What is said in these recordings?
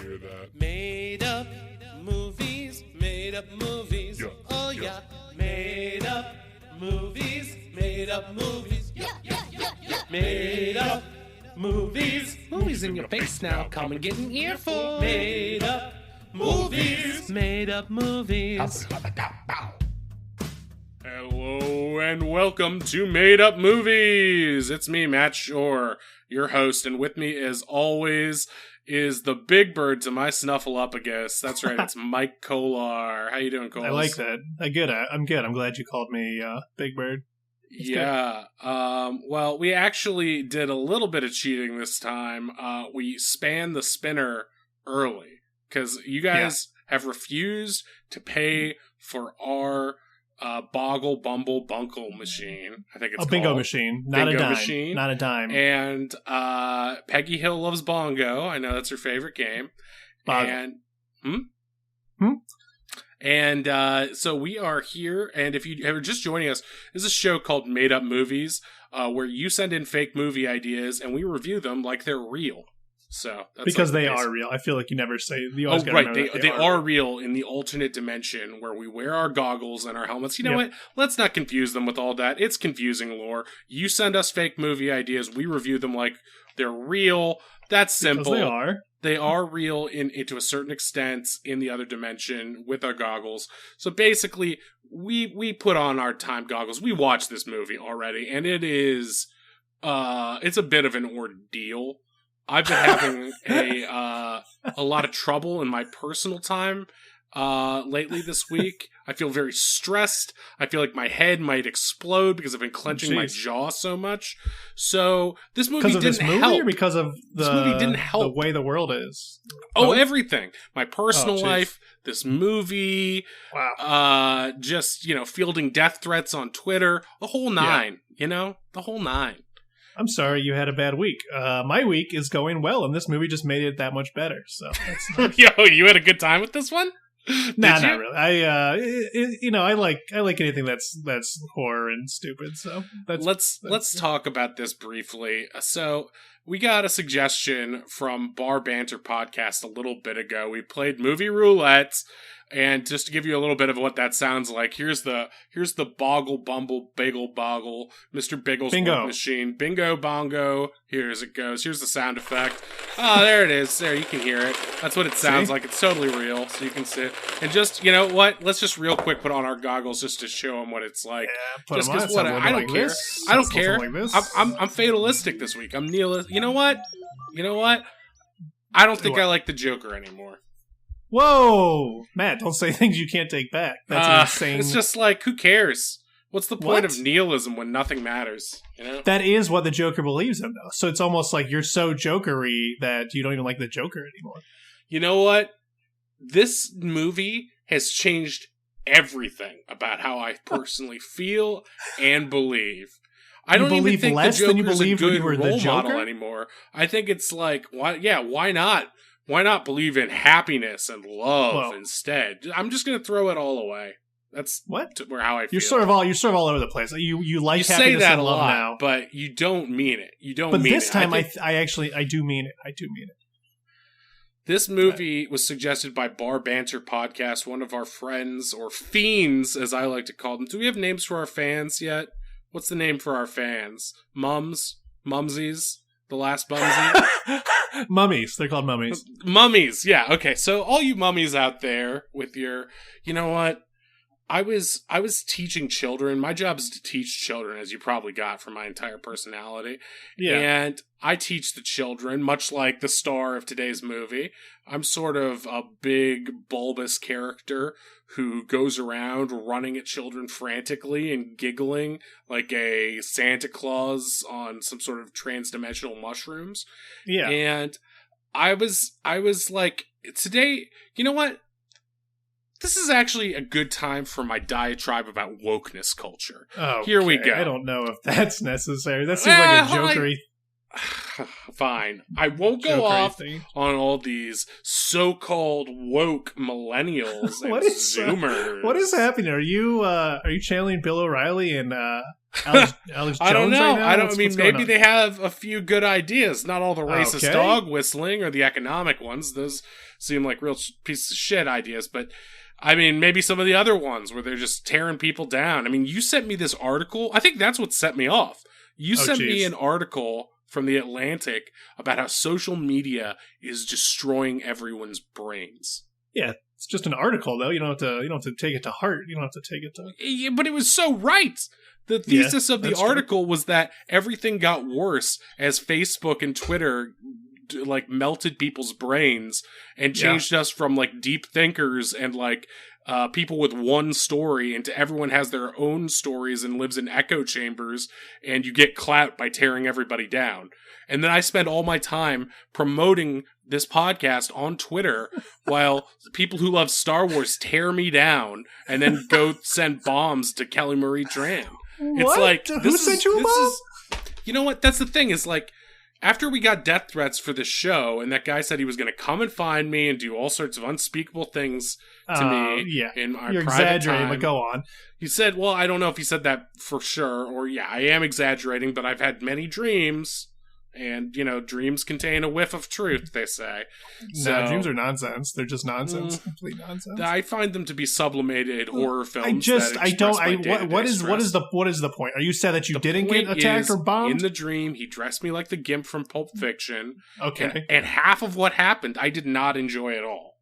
hear that. Made up movies, made up movies. Yeah, Oh yeah. Made up movies, made up movies. Made up movies. Movies in your face now. Come and get an earful. Made up movies, made up movies. Hello and welcome to Made Up Movies. It's me, Matt Shore, your host, and with me, as always, is the big bird to my Snuffleupagus. That's right, it's Mike Kolar. How you doing, Cole? I like that. I'm good. I'm glad you called me Big Bird. It's yeah. Well, we actually did a little bit of cheating this time. We spanned the spinner early because you guys have refused to pay for our Boggle Bumble Bunkle machine. I think it's a bingo called. machine, not Bingo a dime. machine. Not a dime. And Peggy Hill loves bongo. I know that's her favorite game. Boggle. And so we are here, and if you are just joining us, this is a show called Made Up Movies, where you send in fake movie ideas, and we review them like they're real. So that's because like they are real. I feel like you never say. You always right. They are real in the alternate dimension where we wear our goggles and our helmets. You know what? Let's not confuse them with all that. It's confusing lore. You send us fake movie ideas. We review them like they're real. That's simple. Because they are. They are real to a certain extent in the other dimension with our goggles. So basically, we put on our time goggles. We watched this movie already, and it is it's a bit of an ordeal. I've been having a lot of trouble in my personal time lately this week. I feel very stressed. I feel like my head might explode because I've been clenching my jaw so much. So this movie didn't help. Or because of this movie didn't help the way the world is. Oh, everything. My personal life, this movie, wow. Just fielding death threats on Twitter, the whole nine. The whole nine. I'm sorry you had a bad week. My week is going well, and this movie just made it that much better. So, that's nice. Yo, you had a good time with this one? Nah, not really. I like anything that's horror and stupid. So let's talk about this briefly. So we got a suggestion from Bar Banter Podcast a little bit ago. We played Movie Roulette. And just to give you a little bit of what that sounds like, here's the Boggle Bumble Bagel Boggle Mr. Biggles Bingo machine. Bingo bongo. Here's it goes. Here's the sound effect. Oh, there it is. There, you can hear it. That's what it sounds like. It's totally real. So you can sit and just, you know what? Let's just real quick put on our goggles just to show them what it's like. Yeah, just because I don't care. I don't care. I'm fatalistic this week. I'm nihilist. You know what? I don't think I like the Joker anymore. Whoa, Matt! Don't say things you can't take back. That's insane. It's just like, who cares? What's the point of nihilism when nothing matters? That is what the Joker believes in, though. So it's almost like you're so Jokery that you don't even like the Joker anymore. You know what? This movie has changed everything about how I personally feel and believe. I don't even think the Joker's a good role model anymore. I think it's like, why not? Why not believe in happiness and love instead? I'm just going to throw it all away. That's how I feel. You're sort of all over the place. You like happiness and love now, but you don't mean it. You don't. But mean this it. time, I do mean it. I do mean it. This movie was suggested by Bar Banter Podcast, one of our friends, or fiends, as I like to call them. Do we have names for our fans yet? What's the name for our fans? Mumsies? The last Bumsy? Mummies. They're called mummies. Mummies, yeah. Okay, so all you mummies out there with your... You know what? I was teaching children. My job is to teach children, as you probably got from my entire personality. Yeah. And I teach the children, much like the star of today's movie. I'm sort of a big, bulbous character who goes around running at children frantically and giggling like a Santa Claus on some sort of trans-dimensional mushrooms. Yeah. And I was like, today, you know what? This is actually a good time for my diatribe about wokeness culture. Okay. Here we go. I don't know if that's necessary. That seems like a jokery. Fine. I won't go off on all these so-called woke millennials and Zoomers. What is happening? Are you channeling Bill O'Reilly and Alex I don't Jones know. right now? I mean, maybe they have a few good ideas. Not all the racist Okay. dog whistling or the economic ones. Those seem like real pieces of shit ideas. But I mean, maybe some of the other ones where they're just tearing people down. I mean, you sent me this article. I think that's what set me off. You sent me an article from The Atlantic about how social media is destroying everyone's brains. Yeah, it's just an article though. You don't have to take it to heart. You don't have to take it to. Yeah, but it was so right. The thesis of the article was that everything got worse as Facebook and Twitter like melted people's brains and changed us from like deep thinkers and like people with one story into everyone has their own stories and lives in echo chambers, and you get clout by tearing everybody down. And then I spend all my time promoting this podcast on Twitter while people who love Star Wars tear me down and then go send bombs to Kelly Marie Tran. What? It's like, Who sent you a bomb? You know what? That's the thing is like, after we got death threats for the show, and that guy said he was going to come and find me and do all sorts of unspeakable things to me in our You're private exaggerating, time. but go on. He said, well, I don't know if he said that for sure, or I am exaggerating, but I've had many dreams, and, dreams contain a whiff of truth, they say. No, dreams are nonsense. They're just nonsense. Complete nonsense. I find them to be sublimated horror films. What is the point? Are you sad that you didn't get attacked or bombed? In the dream, he dressed me like the Gimp from Pulp Fiction. Okay. And half of what happened, I did not enjoy at all.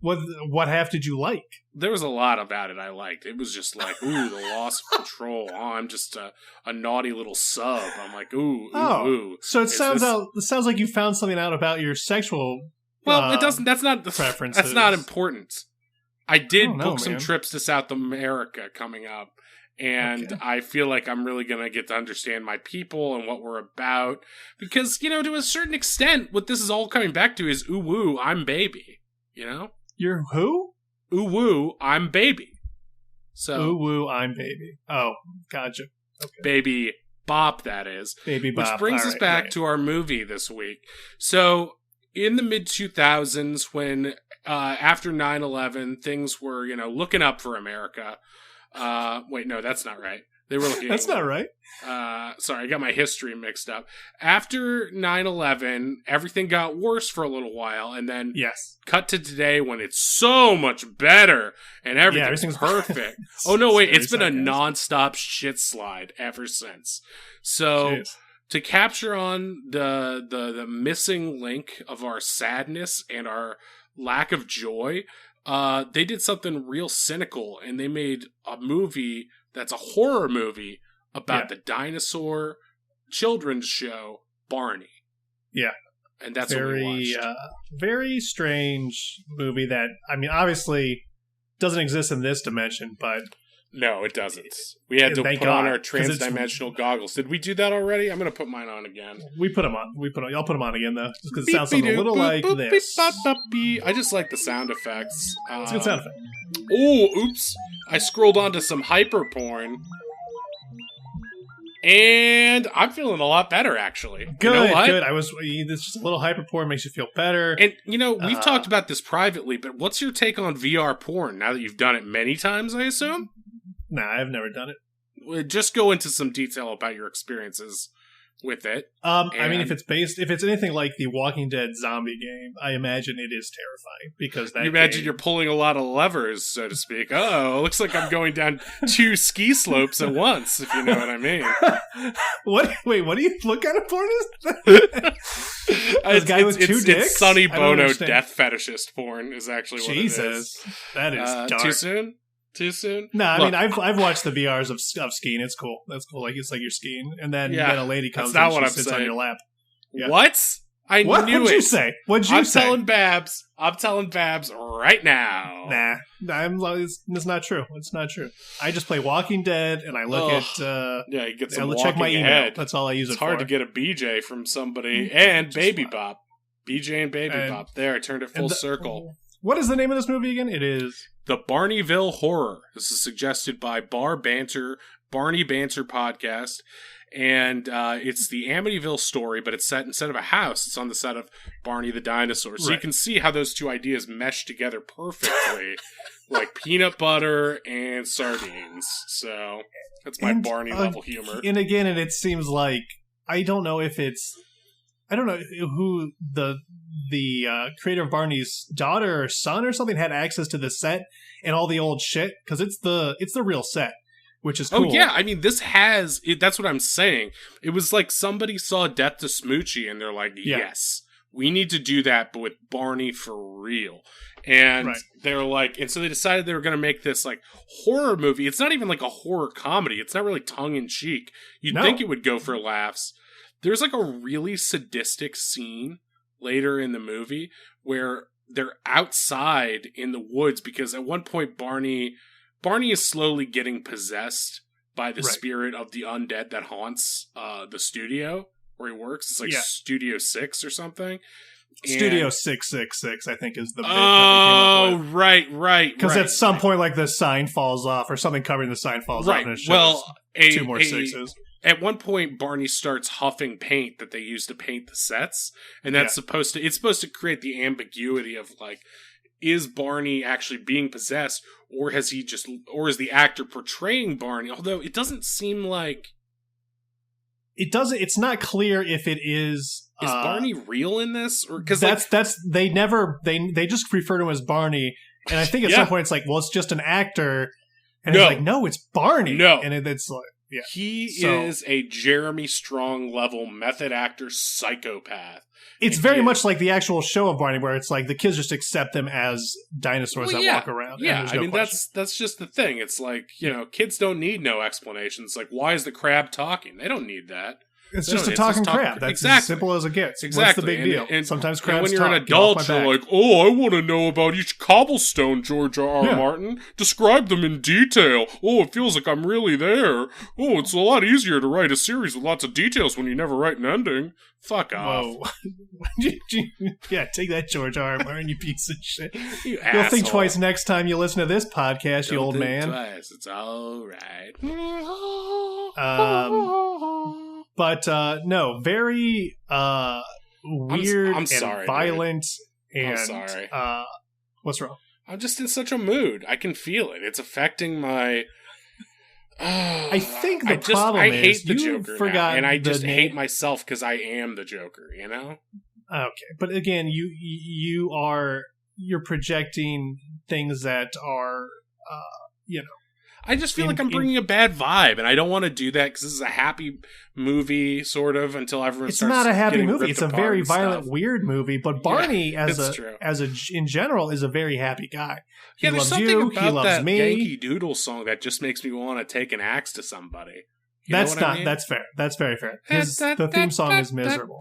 What half did you like? There was a lot about it I liked. It was just like, ooh, the loss of control. Oh, I'm just a naughty little sub. I'm like, ooh. So it sounds like you found something out about your sexual. Well, it doesn't. That's not preferences. That's not important. I did book some man. trips to South America coming up, and I feel like I'm really gonna get to understand my people and what we're about. Because to a certain extent, what this is all coming back to is ooh woo, I'm baby. You're who? Ooh woo, I'm baby. So ooh woo, I'm baby. Oh, gotcha. Okay. Baby bop, that is. Baby bop. Which brings us back to our movie this week. So, in the mid-2000s, when after 9/11, things were, looking up for America. Wait, no, that's not right. They were looking. That's not right. Sorry, I got my history mixed up. After 9/11, everything got worse for a little while, and then cut to today when it's so much better and everything's perfect. Oh no, wait, it's been a nonstop shit slide ever since. So to capture on the missing link of our sadness and our lack of joy, they did something real cynical, and they made a movie that's a horror movie about the dinosaur children's show, Barney. Yeah. And that's what we watched. Very strange movie that, I mean, obviously doesn't exist in this dimension, but... No, it doesn't. We had to put on our transdimensional goggles. Did we do that already? I'm going to put mine on again. We put them on. I'll put them on again, though, just because it sounds something a little like this. I just like the sound effects. It's a good sound effect. Oh, oops. I scrolled onto some hyper porn. And I'm feeling a lot better, actually. Good, you know what? good. This just a little hyper porn makes you feel better. And, we've talked about this privately, but what's your take on VR porn now that you've done it many times, I assume? Nah, I've never done it. Just go into some detail about your experiences with it. I mean, if it's anything like the Walking Dead zombie game, I imagine it is terrifying because you imagine you're pulling a lot of levers, so to speak. Oh, looks like I'm going down 2 ski slopes at once, if you know what I mean. What? Wait, what do you? What kind of porn is that? This guy with 2 dicks? It's Sonny Bono death fetishist porn is actually what Jesus, it is. That is dark. Too soon? Too soon? No, I mean I've watched the VRs of skiing. It's cool. That's cool. Like it's like you're skiing, and then a lady comes and she sits on your lap. Yeah. What? I knew it. What'd you say? What'd you say? I'm telling Babs right now. Nah, it's not true. It's not true. I just play Walking Dead, and I look at. You get some check my email. Ahead. That's all I use it for. It's hard to get a BJ from somebody and Baby Bop. BJ and Baby Bop. There, I turned it full circle. What is the name of this movie again? It is The Barneyville Horror. This is suggested by Barney Banter Podcast. And it's the Amityville story, but it's set instead of a house, it's on the set of Barney the Dinosaur. So you can see how those two ideas mesh together perfectly, like peanut butter and sardines. So that's my Barney level humor. And again, it seems like I don't know who the creator of Barney's daughter or son or something had access to the set and all the old shit, because it's the real set, which is cool. Oh yeah, I mean this has that's what I'm saying. It was like somebody saw Death to Smoochie and they're like, yes, we need to do that, but with Barney for real. And they're like, and so they decided they were going to make this like horror movie. It's not even like a horror comedy. It's not really tongue in cheek. You'd think it would go for laughs. There's like a really sadistic scene later in the movie where they're outside in the woods because at one point Barney is slowly getting possessed by the spirit of the undead that haunts the studio where he works. It's like Studio 6 or something. Studio 666, I think, is the bit that they came up with. Right. Because at some point, like, the sign falls off, or something covering the sign falls off, and it shows two more sixes. At one point, Barney starts huffing paint that they use to paint the sets, and that's supposed to create the ambiguity of, like, is Barney actually being possessed, or is the actor portraying Barney? Although it doesn't seem like it's not clear if it is. Is Barney real in this? Or because they just refer to him as Barney, and I think at some point it's like, well, it's just an actor, and it's like, no, it's Barney. No, and it's like, he is a Jeremy Strong level method actor psychopath. It's very much like the actual show of Barney, where it's like the kids just accept them as dinosaurs that walk around. Yeah, I mean that's just the thing. It's like, kids don't need no explanations. Like, why is the crab talking? They don't need that. It's just a talking crab. That's as simple as it gets. Exactly. What's the big deal? And sometimes crabs when you're an adult, you're like, oh, I want to know about each cobblestone, George R. R. Martin. Describe them in detail. Oh, it feels like I'm really there. Oh, it's a lot easier to write a series with lots of details when you never write an ending. Fuck off. Whoa. Yeah, take that, George R. R. Martin, you piece of shit. You'll think twice next time you listen to this podcast, you old man. Twice. It's all right. But no, very weird and violent. Dude. And, I'm sorry. What's wrong? I'm just in such a mood. I can feel it. It's affecting my. I think the problem is I hate the Joker now, and I just hate myself because I am the Joker. You know. Okay, but again, you're projecting things that are, I just feel like I'm bringing a bad vibe, and I don't want to do that because this is a happy movie, sort of, until everyone starts. It's not a happy movie. It's a very violent, weird movie. But Barney, in general, is a very happy guy. He there's loves something you. About he loves that me. Yankee Doodle song that just makes me want to take an axe to somebody. That's fair. That's very fair. The theme song is miserable.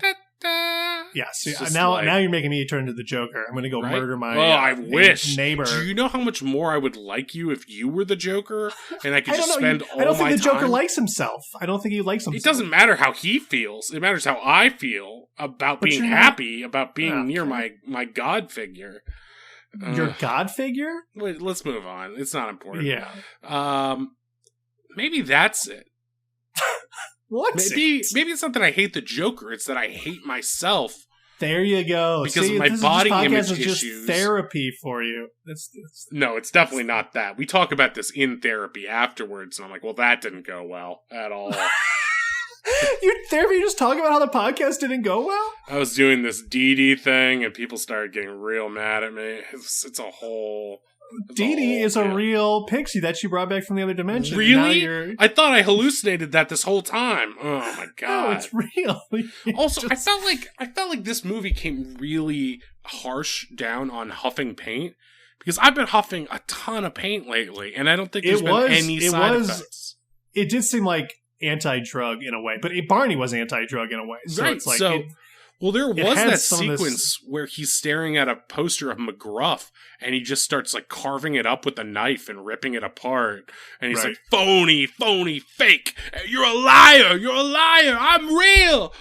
Yes. Now you're making me turn into the Joker. I'm going to go murder my I wish neighbor. Do you know how much more I would like you if you were the Joker and I could just spend all my time? I don't think the Joker likes himself. I don't think he likes himself. It doesn't matter how he feels. It matters how I feel about being happy, about being near my God figure. Your God figure? Wait, let's move on. It's not important. Yeah. Maybe that's it. Maybe it's not that I hate the Joker. It's that I hate myself. There you go. Because of my body image issues. Just therapy for you. No, it's definitely not that. We talk about this in therapy afterwards, and I'm like, well, that didn't go well at all. You just talking about how the podcast didn't go well? I was doing this DD thing, and people started getting real mad at me. It's a whole... Dee Dee is a real pixie that you brought back from the other dimension. Really? I thought I hallucinated that this whole time. Oh my god! No, it's real. Also, I felt like this movie came really harsh down on huffing paint because I've been huffing a ton of paint lately, and I don't think there's been any side effects. It did seem like anti-drug in a way, but Barney was anti-drug in a way. So it's like well, there was that sequence where he's staring at a poster of McGruff, and he just starts like carving it up with a knife and ripping it apart. And he's like, phony, fake. You're a liar. I'm real.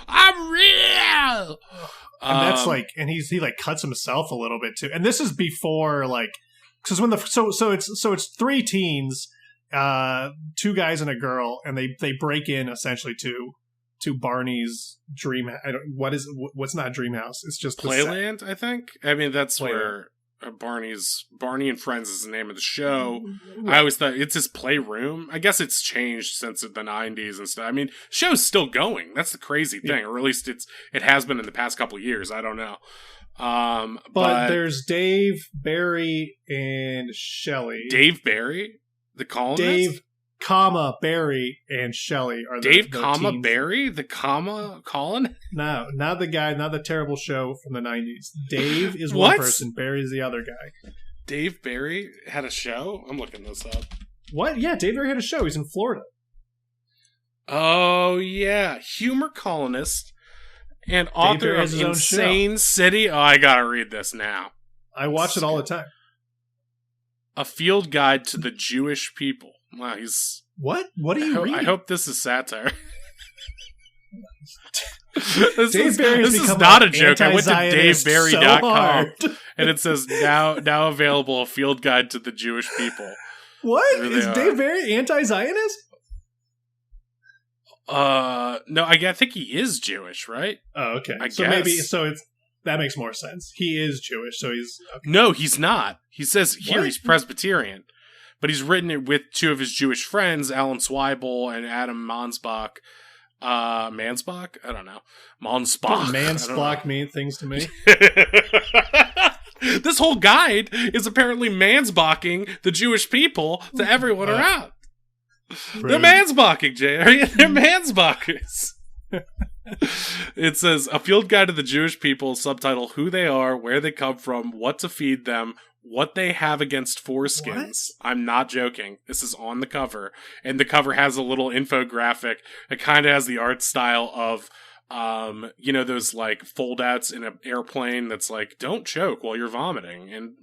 And that's like, and he like cuts himself a little bit too. And this is before like, because when it's three teens two guys and a girl, and they break in essentially to Barney's dream. What's not dream house? It's just Playland, I think. I mean, that's Playland. where Barney and Friends is the name of the show. I always thought it's his playroom. I guess it's changed since the 90s and stuff. I mean, show's still going. That's the crazy thing, or at least it has been in the past couple years. I don't know. But there's Dave, Barry, and Shelley. Dave Barry, the columnist. Dave, Barry, and Shelley are the Dave, teens. Barry, the Colin. No, not the guy, not the terrible show from the 90s. Dave is one person, Barry is the other guy. Dave Barry had a show? I'm looking this up. What? Yeah, Dave Barry had a show. He's in Florida. Oh, yeah. Humor columnist and author of Insane City. Oh, I gotta read this now. I watch it all the time. A Field Guide to the Jewish People. Wow, he's... What? What are you reading? I hope this is satire. This is not a joke. I went to DaveBarry.com and it says now available, a field guide to the Jewish people. What? Is Dave Barry anti-Zionist? No, I think he is Jewish, right? Oh, okay. I guess. That makes more sense. He is Jewish, so he's... Okay. No, he's not. He says here he's Presbyterian. But he's written it with two of his Jewish friends, Alan Zweibel and Adam Mansbach. Mansbach? I don't know. Mansbach. Mansbach mean things to me. This whole guide is apparently mansbaching the Jewish people to everyone around. They're mansbaching, Jay. They're mansbachers. It says, a field guide to the Jewish people, subtitle, who they are, where they come from, what to feed them, what they have against foreskins. What? I'm not joking. This is on the cover. And the cover has a little infographic. It kind of has the art style of, those like foldouts in an airplane that's like, don't choke while you're vomiting. And,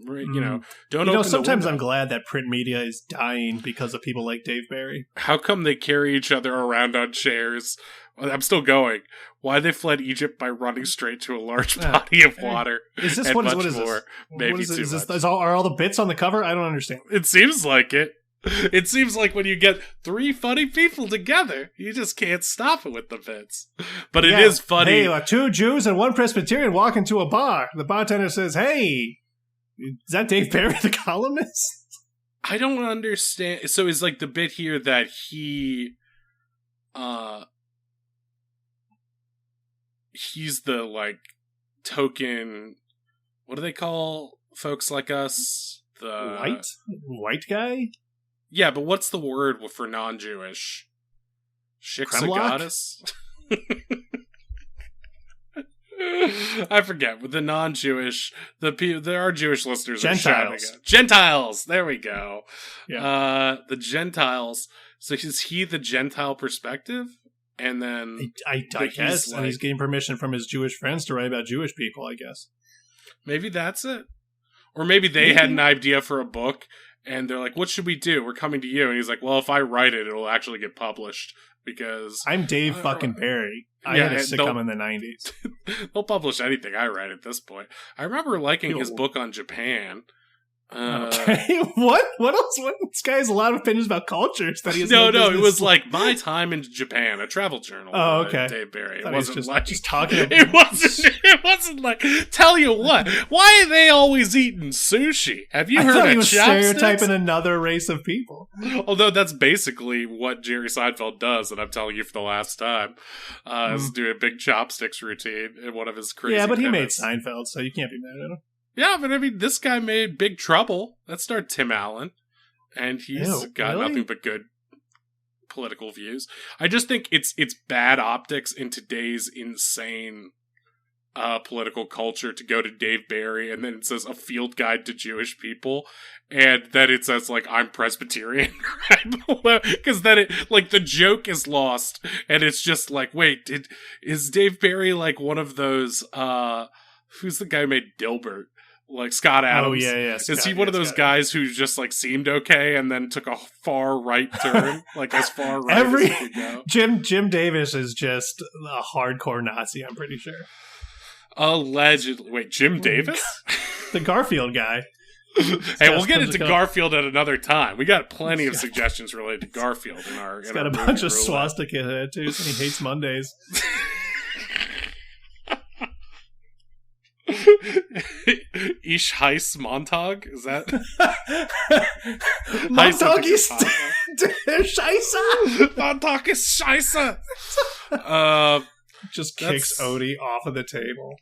don't open sometimes I'm glad that print media is dying because of people like Dave Barry. How come they carry each other around on chairs? I'm still going. Why they fled Egypt by running straight to a large body of water. Is this what is this? Maybe too much. Are all the bits on the cover? I don't understand. It seems like it. It seems like when you get three funny people together, you just can't stop it with the bits. But it is funny. Hey, two Jews and one Presbyterian walk into a bar. The bartender says, "Hey, is that Dave Barry, the columnist?" I don't understand. So is like the bit here that he's the like token, what do they call folks like us? The white guy? Yeah, but what's the word for non-Jewish? Shiksagotis? I forget. With the non-Jewish, there are Jewish listeners. Gentiles. Gentiles. There we go. Yeah. The Gentiles. So is he the Gentile perspective? And then I guess, and he's getting permission from his Jewish friends to write about Jewish people, I guess. Maybe that's it. Or maybe they had an idea for a book, and they're like, what should we do? We're coming to you. And he's like, well, if I write it, it'll actually get published, because... I'm Dave fucking Barry. I had a sitcom in the 90s. They'll publish anything I write at this point. I remember liking his book on Japan. Okay. What else? This guy has a lot of opinions about cultures that he has. No, it was like My Time in Japan, a travel journal. Oh, okay. Dave Barry. It wasn't just talking. It wasn't like. Tell you what. Why are they always eating sushi? Have you heard of he was chopsticks? Stereotyping another race of people. Although that's basically what Jerry Seinfeld does, and I'm telling you for the last time, is do a big chopsticks routine in one of his crazy. Yeah, but he made pivots. Seinfeld, so you can't be mad at him. Yeah, but I mean, this guy made Big Trouble. That starred Tim Allen. And he's got nothing but good political views. I just think it's bad optics in today's insane political culture to go to Dave Barry and then it says a field guide to Jewish people. And then it says, like, I'm Presbyterian right below. Because then it, like, the joke is lost. And it's just like, wait, is Dave Barry like one of those, who's the guy who made Dilbert? Like Scott Adams. Oh, yeah. Is he one of those guys who just like seemed okay and then took a far right turn? Like as far right as he could go? Jim Davis is just a hardcore Nazi, I'm pretty sure. Allegedly. Wait, Jim Davis? The Garfield guy. Hey, we'll get into Garfield at another time. We got plenty of suggestions related to Garfield in our. He's got a bunch of swastika tattoos, and he hates Mondays. Ish Heiss Montag? Is that? Montag ist der Scheiße! Montag ist Scheiße! Just kicks Odie off of the table.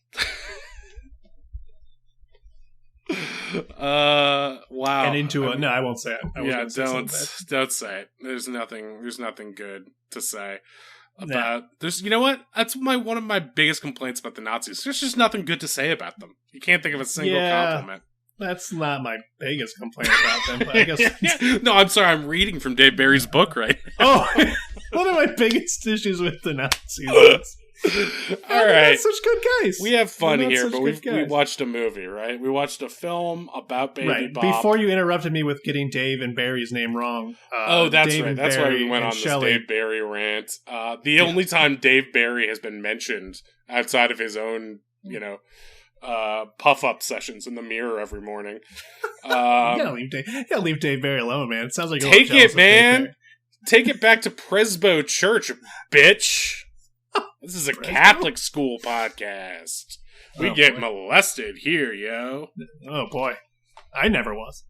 Wow. And into no, I won't say it. Don't say it. There's nothing good to say about you know what? That's one of my biggest complaints about the Nazis. There's just nothing good to say about them. You can't think of a single compliment. That's not my biggest complaint about them, but I guess no, I'm sorry, I'm reading from Dave Barry's book right now. Oh, one of my biggest issues with the Nazis. All right, such good guys. We have fun here, but we watched a movie, right? We watched a film about Baby Bob. Before you interrupted me with getting Dave and Barry's name wrong. That's right. That's why we went on this Dave Barry rant. The only time Dave Barry has been mentioned outside of his own, puff up sessions in the mirror every morning. You gotta leave Dave Barry alone, man. It sounds like take it, man. Take it back to Presbo Church, bitch. This is a Catholic school podcast. We get molested here, yo. Oh, boy. I never was.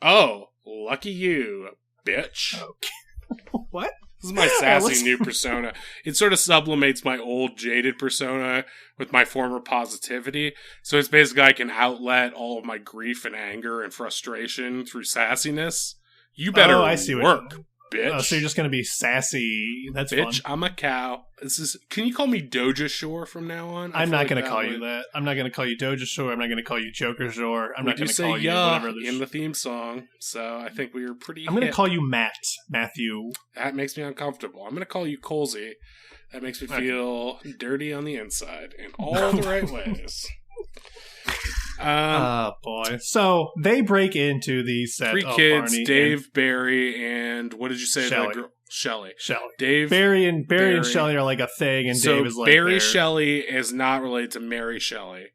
Oh, lucky you, bitch. Okay. What? This is my sassy new persona. It sort of sublimates my old jaded persona with my former positivity. So it's basically I can outlet all of my grief and anger and frustration through sassiness. You better work, bitch. Oh, so you're just going to be sassy. That's bitch, fun. I'm a cow. Can you call me Doja Shore from now on? I'm not going to call you that. I'm not going to call you Doja Shore. I'm not going to call you Joker Shore. I'm not going to call you whatever in the theme song. So I think we were pretty I'm going to call you Matthew. That makes me uncomfortable. I'm going to call you Colsey. That makes me feel dirty on the inside in all the right ways. Oh boy! So they break into the set. Three kids: Dave, Barry, and what did you say? Shelley. Dave, Barry, and Shelley are like a thing, and Dave is like Barry Shelley is not related to Mary Shelley.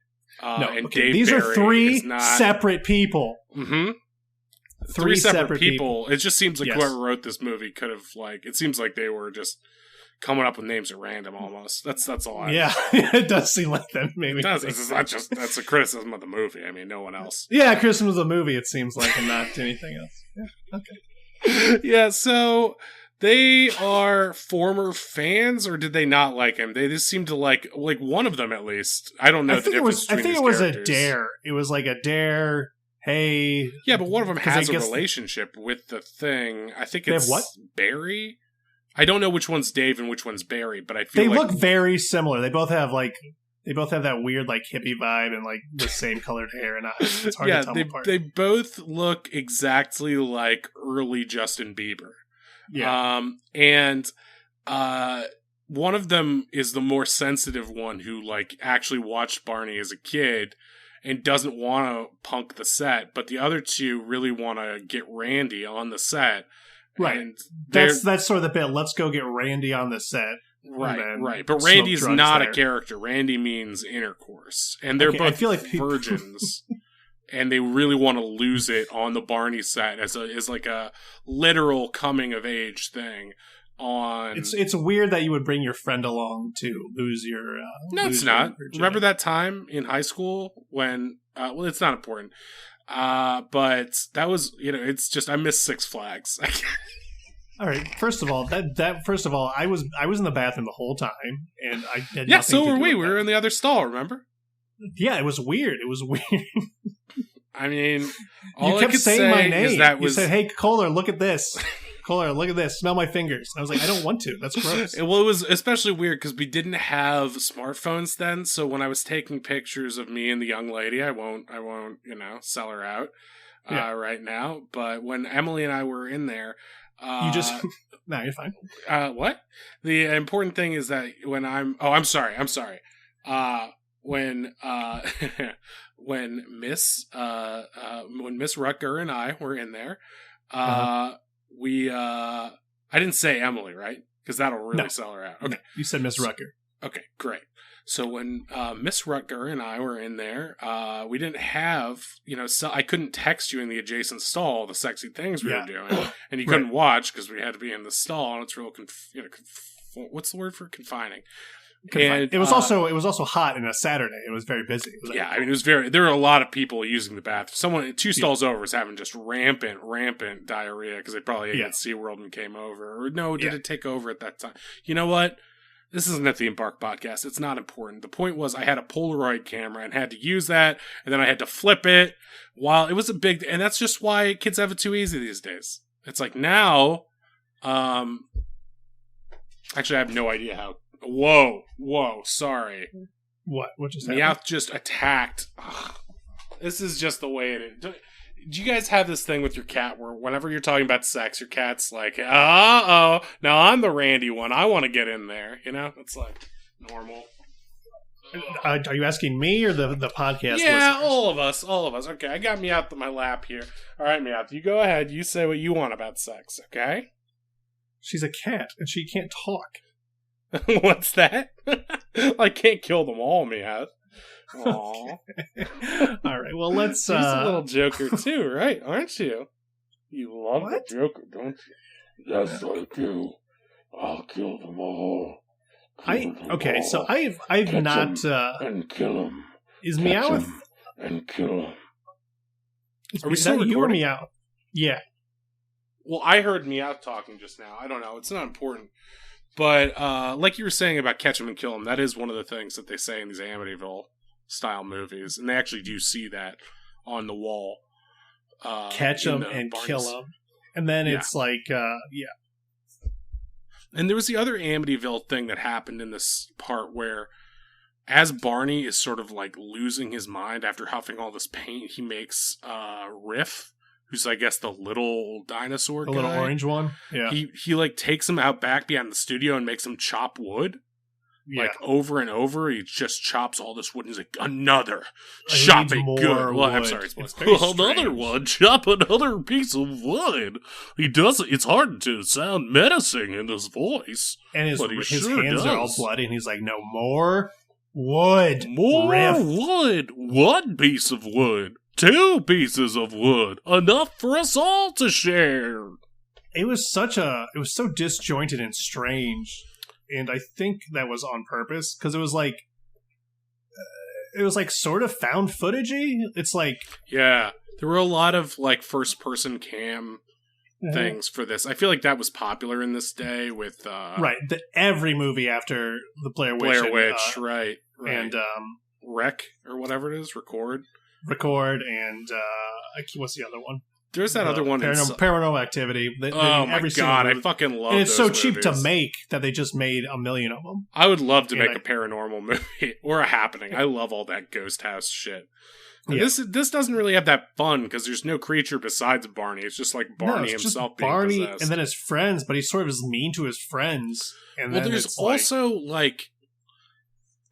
No, and okay. Dave These Barry are three not... separate people. Mm-hmm. Three separate people. It just seems like whoever wrote this movie could have it seems like they were just coming up with names at random almost. That's all I Yeah, it does seem like that maybe. It does. It's not just that's a criticism of the movie. I mean, no one else. Yeah, criticism of the movie, it seems like, and not anything else. Yeah, okay. Yeah, so they are former fans, or did they not like him? They just seem to like one of them at least. I don't know the difference between these characters. I think it was a dare. It was like a dare. Hey. Yeah, but one of them has a relationship with the thing. I think it's Barry. I don't know which one's Dave and which one's Barry, but I feel they look very similar. They both have that weird hippie vibe and the same colored hair and eyes. It's hard to tell them apart. They both look exactly like early Justin Bieber. Yeah. And one of them is the more sensitive one who actually watched Barney as a kid and doesn't want to punk the set, but the other two really want to get Randy on the set. Right. And that's sort of the bit. Let's go get Randy on the set. Right. But Randy's not a character. Randy means intercourse. And they're both virgins. And they really want to lose it on the Barney set as a literal coming of age thing. It's weird that you would bring your friend along to lose your no, it's not. Remember that time in high school when it's not important. But that was, it's just I miss Six Flags. All right. First of all, I was in the bathroom the whole time, and I had yeah. So were we. We were in the other stall. Remember? Yeah, it was weird. I mean, you kept saying my name. You said, "Hey, Kohler, look at this. Kohler, look at this. Smell my fingers." And I was like, "I don't want to. That's gross." Well, it was especially weird because we didn't have smartphones then. So when I was taking pictures of me and the young lady, I won't, sell her out right now. But when Emily and I were in there, you just no, you're fine. What? The important thing is that when I'm sorry. When when Miss Rutger and I were in there, we I didn't say Emily, right? Because that'll really sell her out. Okay, you said Miss Rutger. Okay, great. So when Miss Rutger and I were in there, we didn't have, so I couldn't text you in the adjacent stall the sexy things we were doing, and you couldn't watch because we had to be in the stall, and it's real, what's the word for confining? And, it was also hot and a Saturday. It was very busy. It was there were a lot of people using the bathroom. Someone 2 stalls over was having just rampant diarrhea because they probably ate at SeaWorld and came over. Or no, did it take over at that time? You know what? This isn't a theme park podcast. It's not important. The point was I had a Polaroid camera and had to use that, and then I had to flip it while it was a big... And that's just why kids have it too easy these days. It's like now... actually, I have no idea how... Whoa, sorry. What just happened? Meowth just attacked. Ugh. This is just the way it is. Do you guys have this thing with your cat where whenever you're talking about sex, your cat's like, now I'm the randy one. I want to get in there. It's like normal. Are you asking me or the podcast Yeah, listeners? all of us. Okay, I got Meowth on my lap here. All right, Meowth, you go ahead. You say what you want about sex, okay? She's a cat, and she can't talk. What's that? I can't kill them all, Meowth. Aww. Okay. All right, well, let's... He's a little Joker, too, right? Aren't you? You love the Joker, don't you? Yes, I do. I'll kill them all. So I've not... and kill them. Is Meowth... and kill them. Are we still recording? You or Meowth? Yeah. Well, I heard Meowth talking just now. I don't know. It's not important. But like you were saying about catch 'em and kill 'em, that is one of the things that they say in these Amityville-style movies. And they actually do see that on the wall. Catch 'em and kill 'em. And then it's like, And there was the other Amityville thing that happened in this part where as Barney is sort of like losing his mind after huffing all this paint, he makes Riff, who's I guess the little dinosaur guy. The little orange one? Yeah. He like takes him out back behind the studio and makes him chop wood. Yeah. Like over and over, he just chops all this wood and he's like, another, chop it good. Well, I'm sorry, it's another one, chop another piece of wood. He does it, it's hard to sound menacing in his voice. And his sure hands does. are all bloody and he's like, no more wood. More Riff. wood. 1 piece of wood. 2 pieces of wood. Enough for us all to share. It was so disjointed and strange. And I think that was on purpose because it was like sort of found footagey. It's like, yeah, there were a lot of like first person cam things for this. I feel like that was popular in this day with right. Every movie after the Blair Witch, right, and Rec or whatever it is, record, and what's the other one? There's that other one. Paranormal Activity. Oh my god, I fucking love it. And it's so cheap movies. to make that they just made 1 million of them. I would love to make a paranormal movie or a happening. I love all that ghost house shit. Yeah. This doesn't really have that fun because there's no creature besides Barney. It's just like Barney himself being Barney possessed. And then his friends, but he sort of is mean to his friends. And well, then there's also like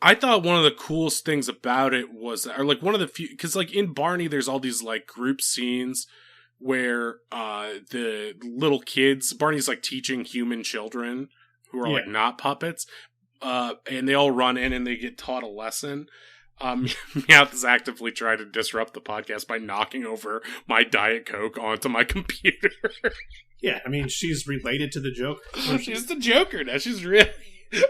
I thought one of the coolest things about it was, or like one of the few, because like in Barney, there's all these like group scenes where the little kids, Barney's like teaching human children who are like not puppets, and they all run in and they get taught a lesson. Meowth is actively trying to disrupt the podcast by knocking over my Diet Coke onto my computer. Yeah, I mean, she's related to the Joker. She's the Joker now. She's really...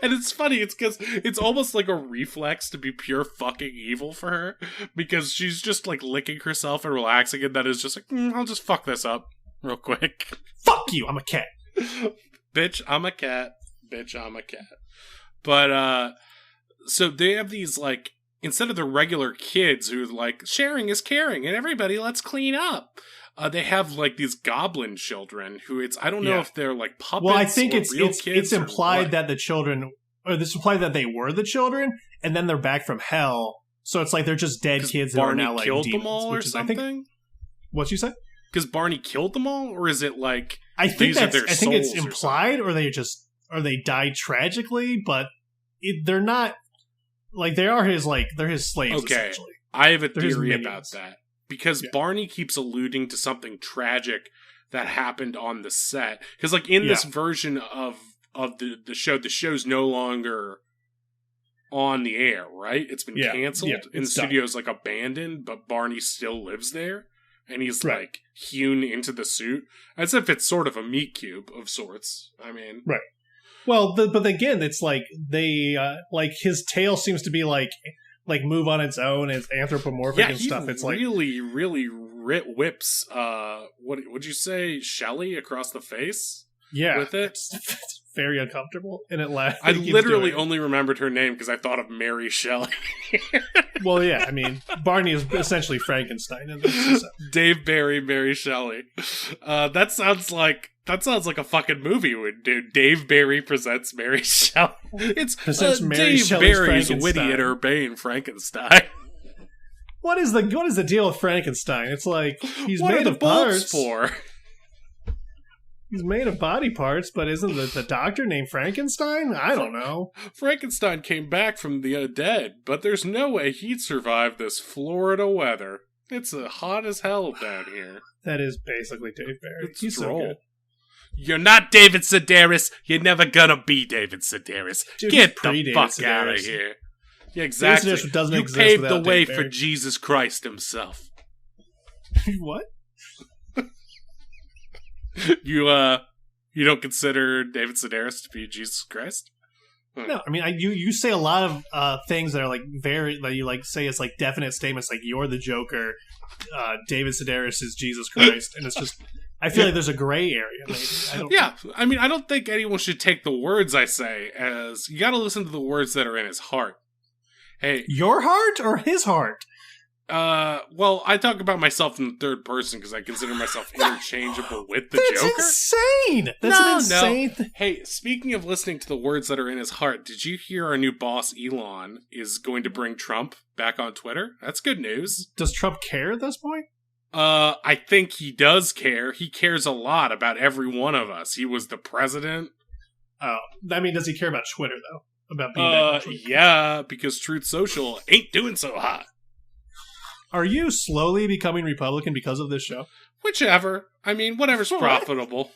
And it's funny, it's because it's almost like a reflex to be pure fucking evil for her, because she's just like licking herself and relaxing, and that is just like, I'll just fuck this up real quick. Fuck you, I'm a cat. Bitch, I'm a cat. Bitch, I'm a cat. But, so they have these like, instead of the regular kids who like, sharing is caring, and everybody let's clean up. They have like these goblin children who I don't know if they're like puppets. Well, I think or it's real kids it's implied that the children, or it's implied that they were the children, and then they're back from hell. So it's like they're just dead kids that are now like killed demons, them all or something. What'd you say? Because Barney killed them all, or is it like I think it's souls implied, or they died tragically, but they're not like they're his slaves. Okay, essentially. I have a theory about that. Because Barney keeps alluding to something tragic that happened on the set. Because, like, in this version of the show, the show's no longer on the air, right? It's been canceled, and the done. studio's like abandoned, but Barney still lives there, and he's Right. like hewn into the suit, as if it's sort of a meat cube of sorts. I mean, Right. Well, but again, it's like they like his tail seems to be like move on its own. It's anthropomorphic and stuff. It's like really whips. What would you say, Shelly across the face? Yeah, with it. It's very uncomfortable, and it lasts. I literally only remembered her name because I thought of Mary Shelley. Well, yeah, I mean, Barney is essentially Frankenstein in this. So. Dave Barry, Mary Shelley. That sounds like a fucking movie would do. Dave Barry presents Mary Shelley. It's Mary Dave Shelley's Barry's Frankenstein. witty and urbane Frankenstein. What is the deal with Frankenstein? It's like he's What made are of the bulbs parts. for? He's made of body parts, but isn't the doctor named Frankenstein? I don't know. Frankenstein came back from the dead, but there's no way he'd survive this Florida weather. It's hot as hell down here. That is basically Dave Barry. It's He's so droll. good. You're not David Sedaris. You're never gonna be David Sedaris. Dude, Get he's the pre-David fuck out of Sedaris. here. Yeah, exactly. David Sedaris doesn't you exist paved the without way Dave for Barry. Jesus Christ himself. What? You don't consider David Sedaris to be Jesus Christ? No, I mean, you say a lot of things that are like very that you like say it's like definite statements, like you're the Joker, David Sedaris is Jesus Christ, and it's just I feel like there's a gray area. Maybe. I don't think anyone should take the words I say as you got to listen to the words that are in his heart. Hey, your heart or his heart? well, I talk about myself in the third person because I consider myself interchangeable with the That's Joker. insane. That's an insane thing. Hey, speaking of listening to the words that are in his heart, did you hear our new boss Elon is going to bring Trump back on Twitter? That's good news. Does Trump care at this point? I think he does care. He cares a lot about every one of us. He was the president. Oh, I mean, does he care about Twitter though? About being back on Twitter? Yeah, because Truth Social ain't doing so hot. Are you slowly becoming Republican because of this show? Whichever. I mean, whatever's profitable.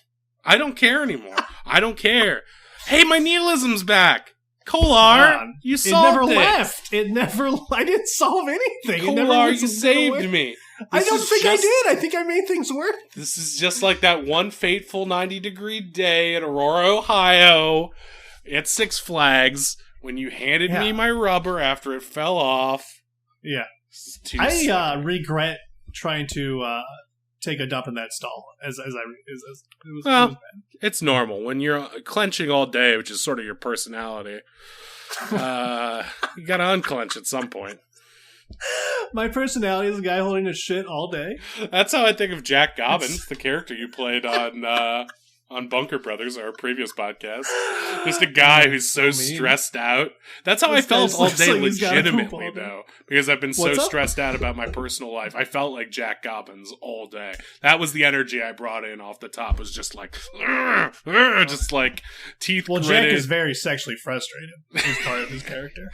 I don't care anymore. I don't care. Hey, my nihilism's back. Kolar, you solved it. It never left. It never. I didn't solve anything. Kolar, you saved me. I don't think I did. I think I made things work. This is just like that one fateful 90-degry day in Aurora, Ohio, at Six Flags, when you handed me my rubber after it fell off. Yeah. I regret trying to take a dump in that stall. It was it's normal when you're clenching all day, which is sort of your personality. You gotta unclench at some point. My personality is a guy holding a shit all day. That's how I think of Jack Gobbins, the character you played on Bunker Brothers, our previous podcast. Just a guy who's so stressed out. That's how I felt all day legitimately, though. Because I've been so stressed out about my personal life. I felt like Jack Gobbins all day. That was the energy I brought in off the top. It was just like, just like teeth gritted. Jack is very sexually frustrated. Is part of his character.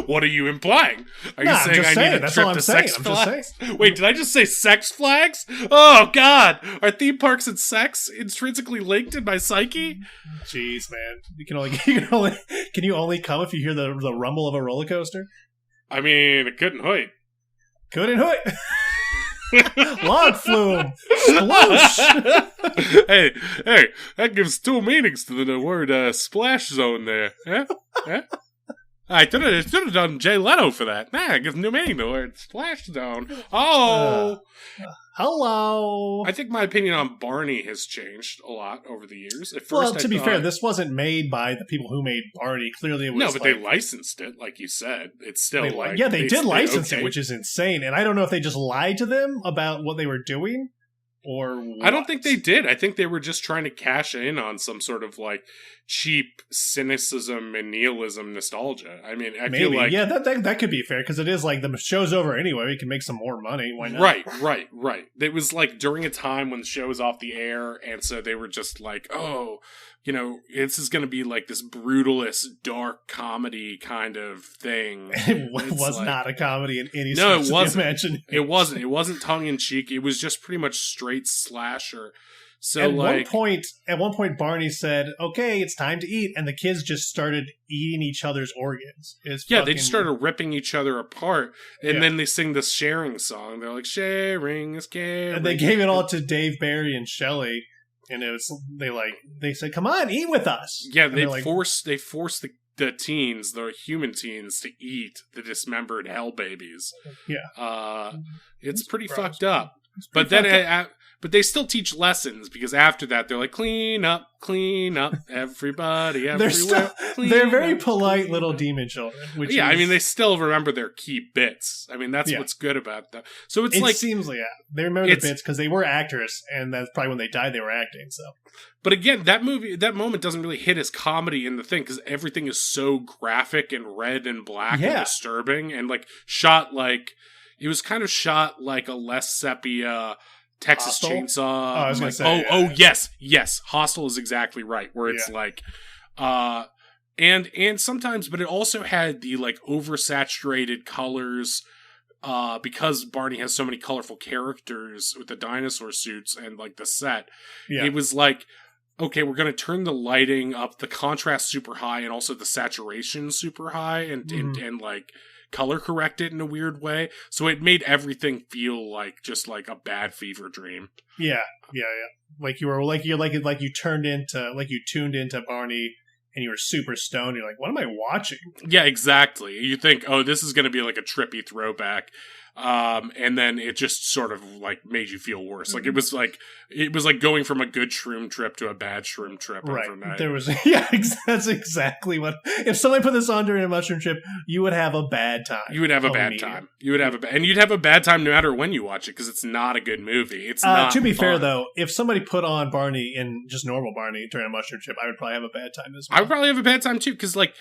What are you implying? Are you saying I need a trip to Sex Flags? Wait, did I just say Sex Flags? Oh, God! Are theme parks and sex intrinsically linked in my psyche? Jeez, man. Can you only come if you hear the rumble of a roller coaster? I mean, it couldn't hoit. Couldn't hoit. Log flume. Sploosh. Hey, that gives two meanings to the word splash zone there. Eh? I should have done Jay Leno for that. It gives new meaning to the word splash zone. Oh! Hello! I think my opinion on Barney has changed a lot over the years. At first, to be fair, this wasn't made by the people who made Barney. Clearly it was but they licensed it, like you said. It's still they did license it, which is insane. And I don't know if they just lied to them about what they were doing, or what. I don't think they did. I think they were just trying to cash in on some sort of like cheap cynicism and nihilism nostalgia. I mean, I feel like that could be fair because it is like the show's over anyway. We can make some more money. Why not? Right. It was like during a time when the show was off the air, and so they were just like, oh, this is going to be like this brutalist, dark comedy kind of thing. It was not a comedy in any sense. No, it wasn't. It wasn't. It wasn't tongue in cheek. It was just pretty much straight slasher. So at like one point, Barney said, "Okay, it's time to eat," and the kids just started eating each other's organs. They just started ripping each other apart, and then they sing this sharing song. They're like, "Sharing is caring," and they gave it all to Dave, Barry, and Shelley, and it was they said, "Come on, eat with us." Yeah, they forced the teens, the human teens, to eat the dismembered hell babies. Yeah, it's pretty fucked up. But then, but they still teach lessons, because after that they're like, clean up, everybody, everywhere. They're very polite little demon children. I mean, they still remember their key bits. I mean, that's what's good about them. So it seems like they remember the bits because they were actors, and that's probably when they died they were acting. So, but again, that moment doesn't really hit as comedy in the thing, because everything is so graphic and red and black and disturbing, and like shot like. It was kind of shot like a less sepia Texas Chainsaw. Oh, I was going to say. Yes. Hostel is exactly right. Where it's like, and sometimes, but it also had the like oversaturated colors, because Barney has so many colorful characters with the dinosaur suits and like the set. Yeah. It was like, okay, we're going to turn the lighting up, the contrast super high, and also the saturation super high, and like color correct it in a weird way. So it made everything feel like just like a bad fever dream. Yeah. Like you tuned into Barney and you were super stoned. You're like, what am I watching? Yeah, exactly. You think, oh, this is going to be like a trippy throwback. And then it just sort of like made you feel worse. Like it was like going from a good shroom trip to a bad shroom trip overnight. There was that's exactly what. If somebody put this on during a mushroom trip, you would have a bad time. You would have a bad time. And you'd have a bad time no matter when you watch it, because it's not a good movie. It's not. To be fair though, if somebody put on Barney in just normal Barney during a mushroom trip, I would probably have a bad time as well. I would probably have a bad time too, because like.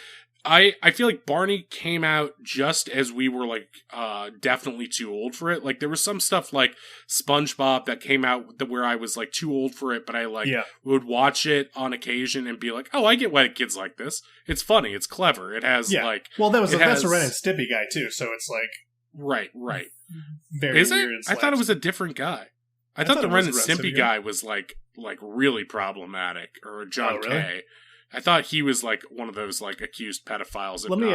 I feel like Barney came out just as we were like definitely too old for it. Like there was some stuff like SpongeBob that came out where I was like too old for it, but I would watch it on occasion and be like, oh, I get why kids like this. It's funny, it's clever. It has like that's a Ren and Stimpy guy too, so it's like right. Very Is weird. It? I thought it was a different guy. I thought the Ren and Stimpy guy was like really problematic, or John Kay. I thought he was like one of those like accused pedophiles. Let me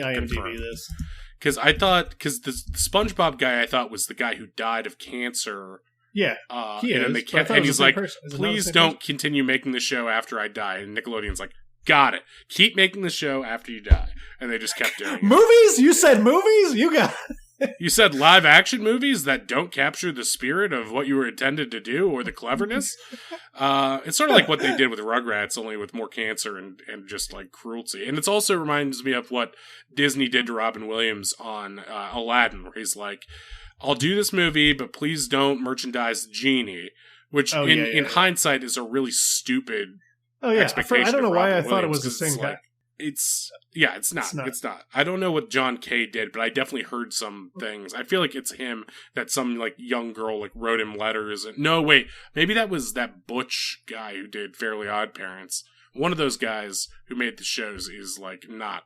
IMDb this, because the SpongeBob guy I thought was the guy who died of cancer. Yeah, he is. And he's like, please don't continue making the show after I die. And Nickelodeon's like, got it. Keep making the show after you die. And they just kept doing it. Movies? You said movies? You got. You said live action movies that don't capture the spirit of what you were intended to do or the cleverness. It's sort of like what they did with Rugrats, only with more cancer and just like cruelty. And it also reminds me of what Disney did to Robin Williams on Aladdin, where he's like, I'll do this movie, but please don't merchandise Genie, which in hindsight is a really stupid expectation. I don't know why I thought it was the same guy. It's not. I don't know what John Kay did, but I definitely heard some things. I feel like it's him, that some like young girl like wrote him letters. And no, wait, maybe that was that Butch guy who did Fairly Odd Parents. One of those guys who made the shows is like not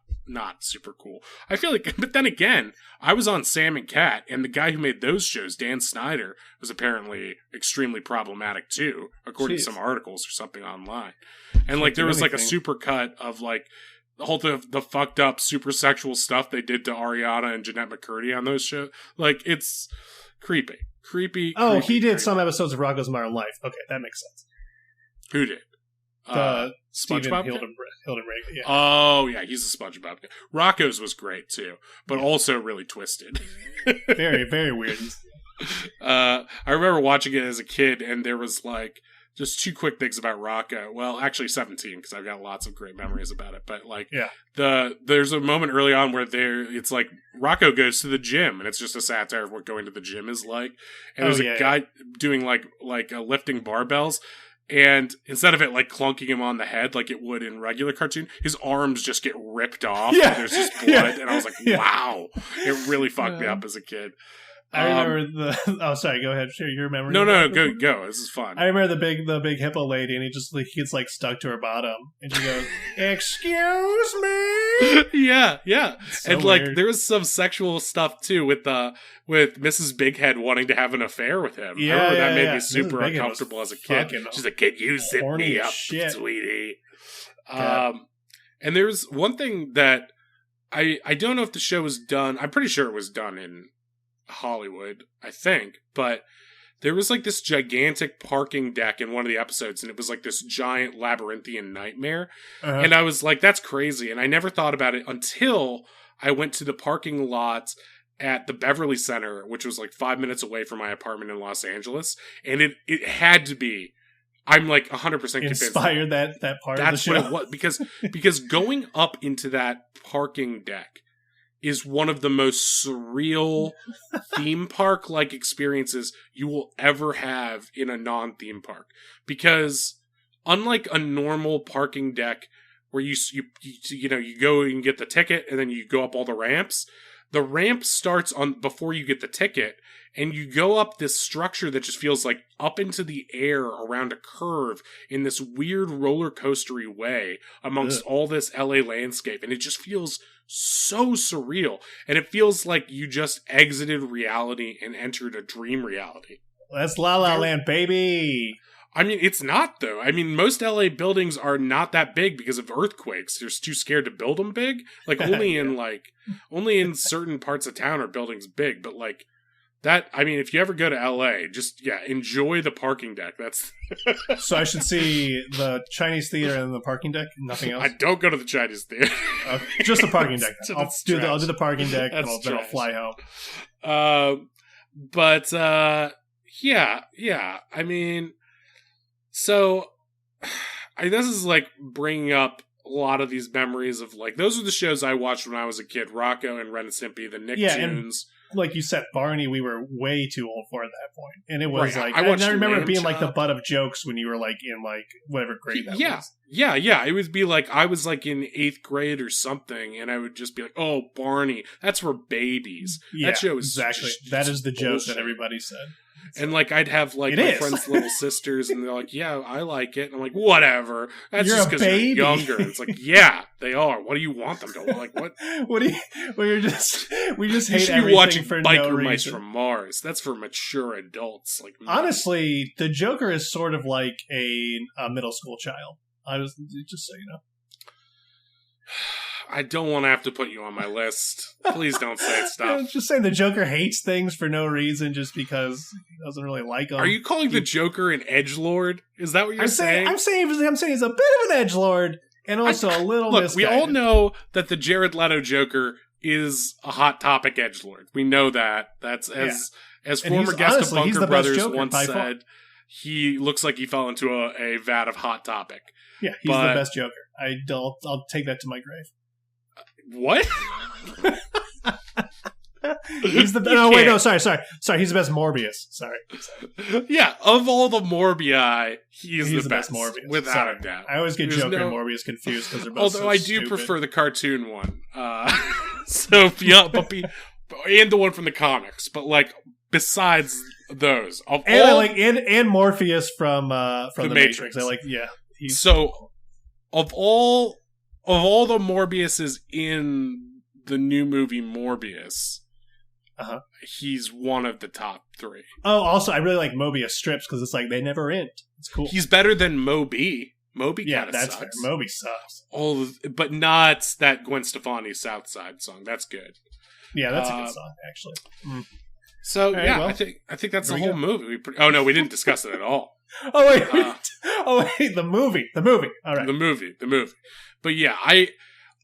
super cool. I feel like, but then again, I was on Sam and Cat, and the guy who made those shows, Dan Snyder, was apparently extremely problematic too, according to some articles or something online. And like there was like a super cut of like the fucked up super sexual stuff they did to Ariana and Jeanette McCurdy on those shows. Like it's creepy. Oh, he did some episodes of Rocko's Modern Life. Okay, that makes sense. Who did? SpongeBob Hildenbrand. Yeah. Oh yeah, he's a SpongeBob guy. Rocco's was great too, but also really twisted. Very, very weird. I remember watching it as a kid, and there was like just two quick things about Rocco. Well, actually 17, because I've got lots of great memories about it. But like, there's a moment early on where it's like Rocco goes to the gym, and it's just a satire of what going to the gym is like. And there's a guy doing like lifting barbells. And instead of it like clunking him on the head like it would in regular cartoon, his arms just get ripped off. Yeah. And there's just blood. And I was like, wow. It really fucked me up as a kid. I remember the. Oh, sorry. Go ahead. Share your memory. No, go. This is fun. I remember the big hippo lady, and he gets like stuck to her bottom, and she goes, "Excuse me." Yeah. So And like weird. there was some sexual stuff too with Mrs. Bighead wanting to have an affair with him. Yeah, I remember yeah, that made yeah. me Mrs. super Bighead was uncomfortable as a kid. fucking She's like, "Can you zip horny me as up, shit. sweetie?" Yeah. And there's one thing that I don't know if the show was done. I'm pretty sure it was done in Hollywood, I think, but there was like this gigantic parking deck in one of the episodes, and it was like this giant labyrinthian nightmare. Uh-huh. And I was like, that's crazy. And I never thought about it until I went to the parking lot at the Beverly Center, which was like 5 minutes away from my apartment in Los Angeles. And it had to be, I'm like 100% convinced. Inspired that part of the That's show. what it was. Because going up into that parking deck is one of the most surreal theme park like experiences you will ever have in a non-theme park. Because unlike a normal parking deck where you go and get the ticket and then you go up all the ramps, the ramp starts on before you get the ticket, and you go up this structure that just feels like up into the air around a curve in this weird roller coastery way amongst all this LA landscape, and it just feels so surreal, and it feels like you just exited reality and entered a dream reality. That's La La Land, baby. I mean, it's not, though. I mean, most LA buildings are not that big because of earthquakes. They're too scared to build them big. Like, only in certain parts of town are buildings big. But, like, that, I mean, if you ever go to LA, just, enjoy the parking deck. That's... So I should see the Chinese theater and the parking deck? Nothing else? I don't go to the Chinese theater. Just the parking deck. I'll do the parking deck, and That's then I'll trash. fly home. Yeah. I mean... So, this is like bringing up a lot of these memories of like, those are the shows I watched when I was a kid. Rocco and Ren and Stimpy, the Nicktoons. Like you said, Barney, we were way too old for at that point. And it was Right, like, I watched I remember it Lamb being like the Chop. butt of jokes when you were like in like whatever grade that was. Yeah. It would be like, I was like in 8th grade or something, and I would just be like, oh, Barney, that's for babies. Yeah, That show is exactly. just That is the joke bullshit. that everybody said. And like, I'd have like It my is. friends' little sisters, and they're like, yeah, I like it. And I'm like, whatever. That's You're just a because you're baby. younger. And it's like, yeah, they are. What do you want them to like? What? What do you? Well, we just You hate should be everything watching for Biker no Mice reason. from Mars. That's for mature adults. Like me. Honestly, the Joker is sort of like a middle school child. I was just so you know. I don't want to have to put you on my list. Please don't say I'm stuff. just saying the Joker hates things for no reason, just because he doesn't really like them. Are you calling the Joker an edgelord? Is that what you're I'm saying? saying he's a bit of an edgelord and also a little. Look, we all misguided. know that the Jared Leto Joker is a hot topic edgelord. We know that. That's as And former he's- guest honestly, of he's Bunker the best Brothers Joker once by far. said. He looks like he fell into a vat of hot topic. Yeah, he's But- the best Joker. I'll take that to my grave. What? He's the You no wait can't. no sorry he's the best Morbius. Sorry. Yeah, of all the Morbii, he's He's the best, Morbius. without Sorry. a doubt. I always get There's Joker no- and Morbius confused because they're both. Although so I do stupid. prefer the cartoon one, so yeah, and the one from the comics. But like, besides those, of And I all, like and Morpheus from the Matrix. Matrix. I like he's so of all the Morbiuses in the new movie Morbius, Uh-huh. he's one of the top 3. Oh, also I really like Mobius strips because it's like they never end. It's cool. He's better than Moby. Moby yeah, kind of that's sucks. fair. Moby sucks. But not that Gwen Stefani Southside song. That's good. Yeah, that's a good song actually. So All right, yeah, well, I think that's the there we whole movie. Oh no, we didn't discuss it at all. Oh wait, Uh, the movie. All right. The movie. But yeah,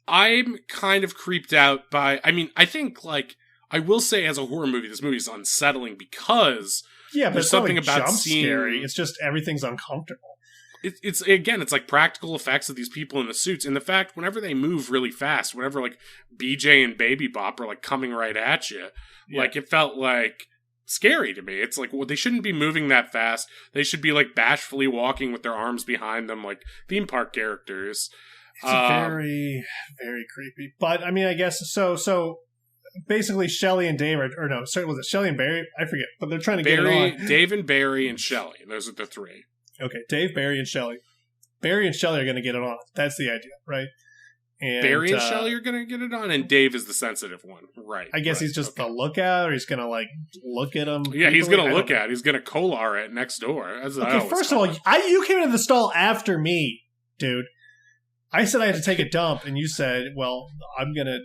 I'm kind of creeped out by. I mean, I think like I will say as a horror movie, this movie is unsettling because Yeah, but there's it's not something like about jump seeing- scary. It's just everything's uncomfortable. it's like practical effects of these people in the suits, and the fact whenever they move really fast, whenever like BJ and Baby Bop are like coming right at you, Yeah. like it felt like scary to me. It's like, well, they shouldn't be moving that fast. They should be like bashfully walking with their arms behind them, like theme park characters. It's very, very creepy. But I mean, I guess so. basically Shelley and Dave or no, sorry, was it Shelley and Barry? I forget, but they're trying to get it on. Dave and Barry and Shelley. Those are the three. Okay, Dave, Barry, and Shelley. Barry and Shelley are going to get it on. That's the idea, right? And Barry and Shelley are going to get it on, and Dave is the sensitive one, right? I guess he's just the lookout, or he's going to like look at him. Yeah, he's going to look at. He's going to Kolar it next door. Okay, first of all, you came into the stall after me, dude. I said I had to take a dump, and you said, "Well, I'm going to."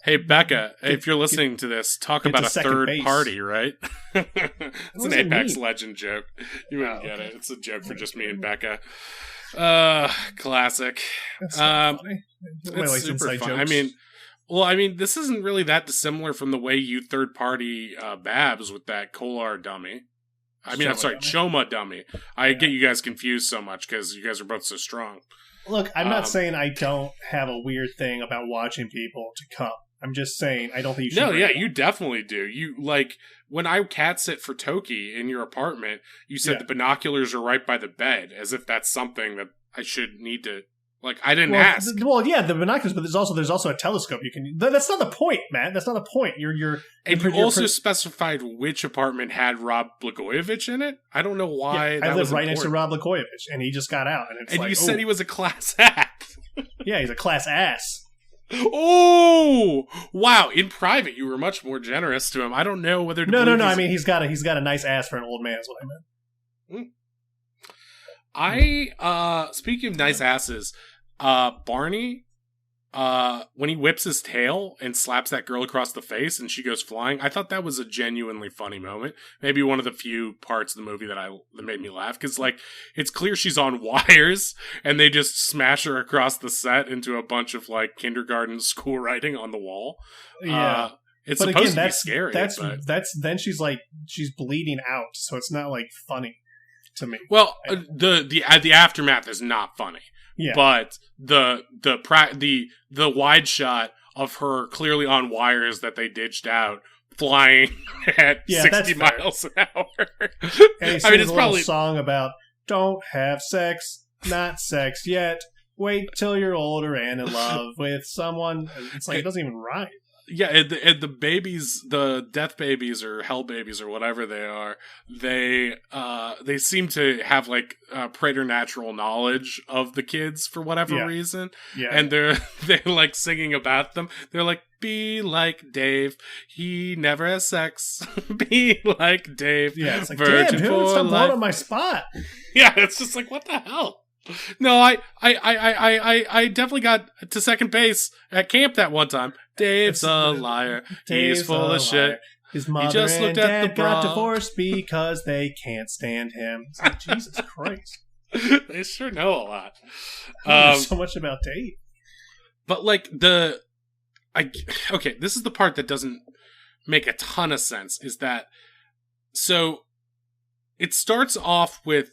Hey, Becca, if you're listening to this, talk about a third party, right? It's an Apex Legend joke. You wouldn't get it. It's a joke for just me and Becca. Classic. That's funny. It's super fun. I mean, this isn't really that dissimilar from the way you third party Babs with that Kolar dummy. Choma dummy. I get you guys confused so much because you guys are both so strong. Look, I'm not saying I don't have a weird thing about watching people to come. I'm just saying I don't think you should. No, yeah, you definitely do. You like when I cat sit for Toki in your apartment, you said the binoculars are right by the bed, as if that's something that I should need to. Like, I didn't ask. The binoculars, but there's also a telescope you can. That's not the point, man. That's not the point. You also specified which apartment had Rob Blagojevich in it. I don't know why. I live right next to Rob Blagojevich, and he just got out. And you said he was a class act. Yeah, he's a class ass. Oh wow! In private, you were much more generous to him. I don't know whether. No. I mean, he's got a nice ass for an old man. Is what I meant. Speaking of nice asses. Barney, when he whips his tail and slaps that girl across the face and she goes flying, I thought that was a genuinely funny moment. Maybe one of the few parts of the movie that made me laugh, because like it's clear she's on wires and they just smash her across the set into a bunch of like kindergarten school writing on the wall. Yeah. It's supposed to be scary. Then she's bleeding out, so it's not like funny to me. Well, the aftermath is not funny. Yeah. But the wide shot of her clearly on wires that they ditched out, flying at 60 miles an hour. And he sings it's probably a song about don't have sex, not sex yet. Wait till you're older and in love with someone. It's like it doesn't even rhyme. Yeah, and the babies, the death babies or hell babies or whatever they are, they seem to have like preternatural knowledge of the kids for whatever reason. Yeah. And they're like singing about them. They're like, be like Dave, he never has sex. Be like Dave. Yeah, it's like, damn, dude, stop blowing on my spot. Yeah, it's just like, what the hell? No, I definitely got to second base at camp that one time. Dave's a liar. He's full of shit. His mother and dad got divorced because they can't stand him. It's like, Jesus Christ. They sure know a lot. I know so much about Dave. But like okay, this is the part that doesn't make a ton of sense. Is that so? It starts off with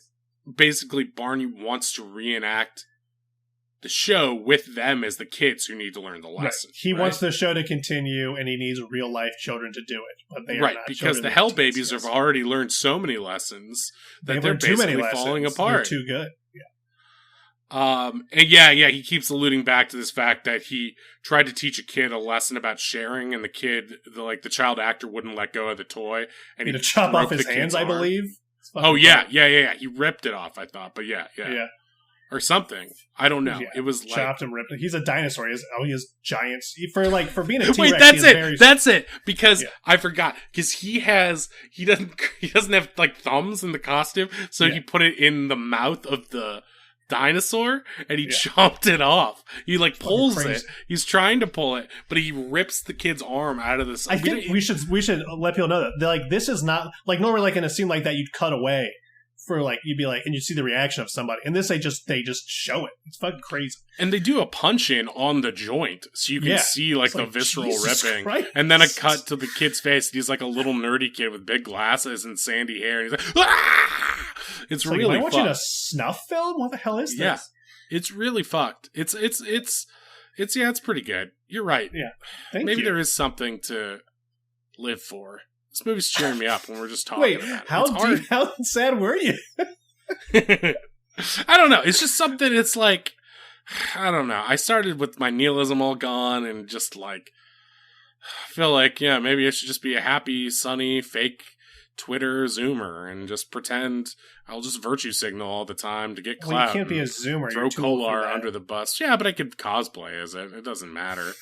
basically Barney wants to reenact the show with them as the kids who need to learn the lesson. Right. He wants the show to continue, and he needs real life children to do it. But they are not because the Hell Babies have already learned so many lessons that they're basically falling apart. They're too good. Yeah. He keeps alluding back to this fact that he tried to teach a kid a lesson about sharing, and the child actor wouldn't let go of the toy, and he chop off his hands, I believe. Oh yeah. He ripped it off, I thought, but yeah. Or something. I don't know. Yeah. It was like chopped and ripped. He's a dinosaur. He has giants. For being a T-Rex. Wait, that's it. Because I forgot. Because he doesn't have like thumbs in the costume, so he put it in the mouth of the dinosaur and he chopped it off. He like pulls it. He's trying to pull it, but he rips the kid's arm out of this. I think we should let people know that like this is not like normally like in a scene like that you'd cut away for like you'd be like and you'd see the reaction of somebody. And this they just show it. It's fucking crazy. And they do a punch in on the joint so you can see like the visceral Jesus ripping. Christ. And then a cut to the kid's face. He's like a little nerdy kid with big glasses and sandy hair. And he's like, ah! It's really am I watching fucked. a snuff film? What the hell is this? Yeah. It's really fucked. It's pretty good. You're right. Yeah. Maybe there is something to live for. This movie's cheering me up when we're just talking about it. How sad were you? I don't know. It's just something, it's like, I don't know. I started with my nihilism all gone and just like, I feel like, yeah, maybe I should just be a happy, sunny, fake Twitter Zoomer and just pretend I'll just virtue signal all the time to get clout. Well, you can't be a Zoomer. Throw Kolar under the bus. Yeah, but I could cosplay as it. It doesn't matter.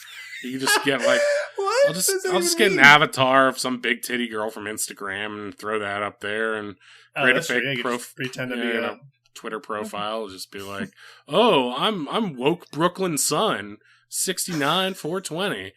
You can just get like, What? I'll just get an avatar of some big titty girl from Instagram and throw that up there and create a fake pretend to be a Twitter profile. Just be like, oh, I'm woke Brooklyn Sun, 69 420.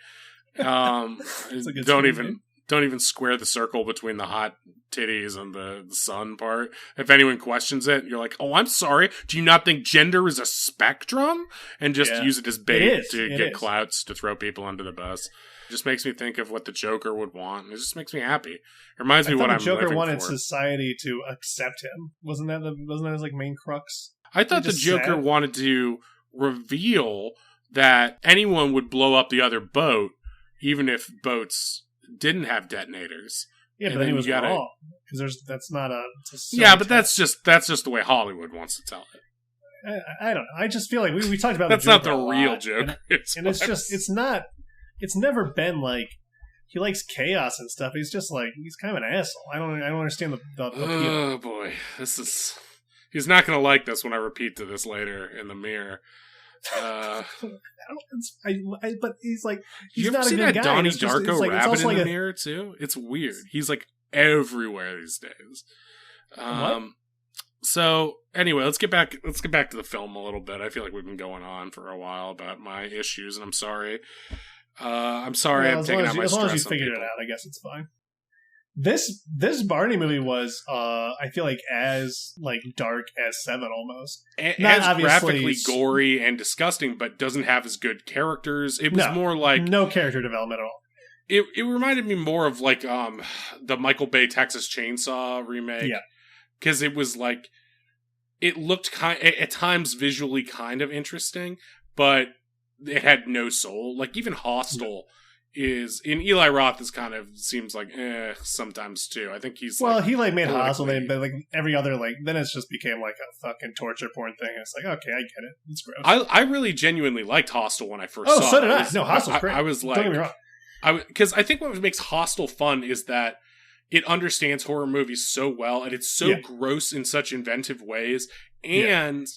Don't even square the circle between the hot titties and the sun part. If anyone questions it, you're like, oh, I'm sorry. Do you not think gender is a spectrum? And just use it as bait to get clouts to throw people under the bus. It just makes me think of what the Joker would want. It just makes me happy. It reminds me what I'm living for. The Joker wanted society to accept him. Wasn't that his like main crux? I thought the Joker wanted to reveal that anyone would blow up the other boat, even if boats didn't have detonators. Yeah, but then he was wrong because that's not a. Yeah, but that's just the way Hollywood wants to tell it. I don't know. I just feel like we talked about that's the Joker not the real Joker, and it's just it's not. It's never been like he likes chaos and stuff. He's just like he's kind of an asshole. I don't understand the appeal. Oh boy, he's not going to like this when I repeat to this later in the mirror. But he's like he's you ever not see a good that guy. Donnie It's just, Darko it's like, rabbit it's in like the mirror too? It's weird. He's like everywhere these days. What? So anyway, let's get back to the film a little bit. I feel like we've been going on for a while about my issues, and I'm sorry. I'm sorry. Yeah, I'm taking out my stress. As long as you figured it out, I guess it's fine. This Barney movie was, I feel like, as like dark as Seven almost. As graphically gory and disgusting, but doesn't have as good characters. It was more like no character development at all. It reminded me more of like the Michael Bay Texas Chainsaw remake. Yeah, because it was like it looked at times visually kind of interesting, but it had no soul. Like even Hostel. Is in Eli Roth is kind of seems like sometimes too. I think he's he made Hostel, but like every other then it's just became like a fucking torture porn thing. It's like okay, I get it. It's gross. I really genuinely liked Hostel when I first saw it. Oh, so did I. No, Hostel's great. I was like, don't get me wrong. Because I think what makes Hostel fun is that it understands horror movies so well, and it's so gross in such inventive ways, and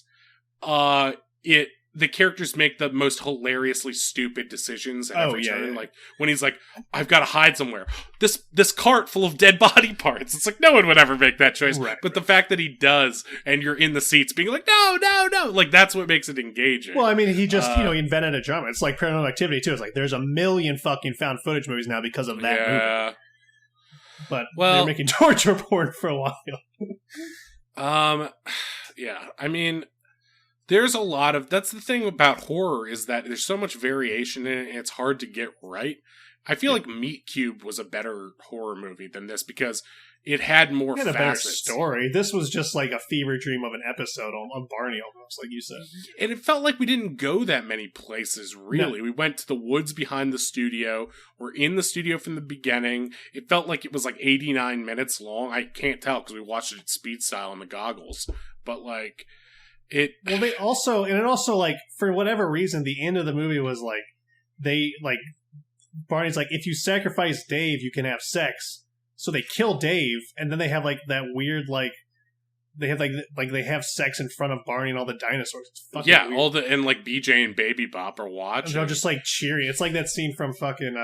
the characters make the most hilariously stupid decisions at every turn. Like when he's like, "I've got to hide somewhere." This cart full of dead body parts. It's like no one would ever make that choice. Right, but the fact that he does, and you're in the seats being like, "No, no, no!" Like that's what makes it engaging. Well, I mean, he just he invented a genre. It's like Paranormal Activity too. It's like there's a million fucking found footage movies now because of that movie. But they're making torture porn for a while. Yeah. I mean. There's a lot of... That's the thing about horror, is that there's so much variation in it, and it's hard to get right. I feel like Meat Cube was a better horror movie than this, because it had more facets. A better story. This was just like a fever dream of an episode on Barney, almost, like you said. And it felt like we didn't go that many places, really. No. We went to the woods behind the studio. We're in the studio from the beginning. It felt like it was like 89 minutes long. I can't tell, because we watched it at speed style on the goggles. But, like... it also like for whatever reason the end of the movie was like Barney's like if you sacrifice Dave you can have sex, so they kill Dave and then they have like that weird like they have they have sex in front of Barney and all the dinosaurs. It's fucking weird. All the and like BJ and Baby Bop are watching. They're just like cheering. It's like that scene from fucking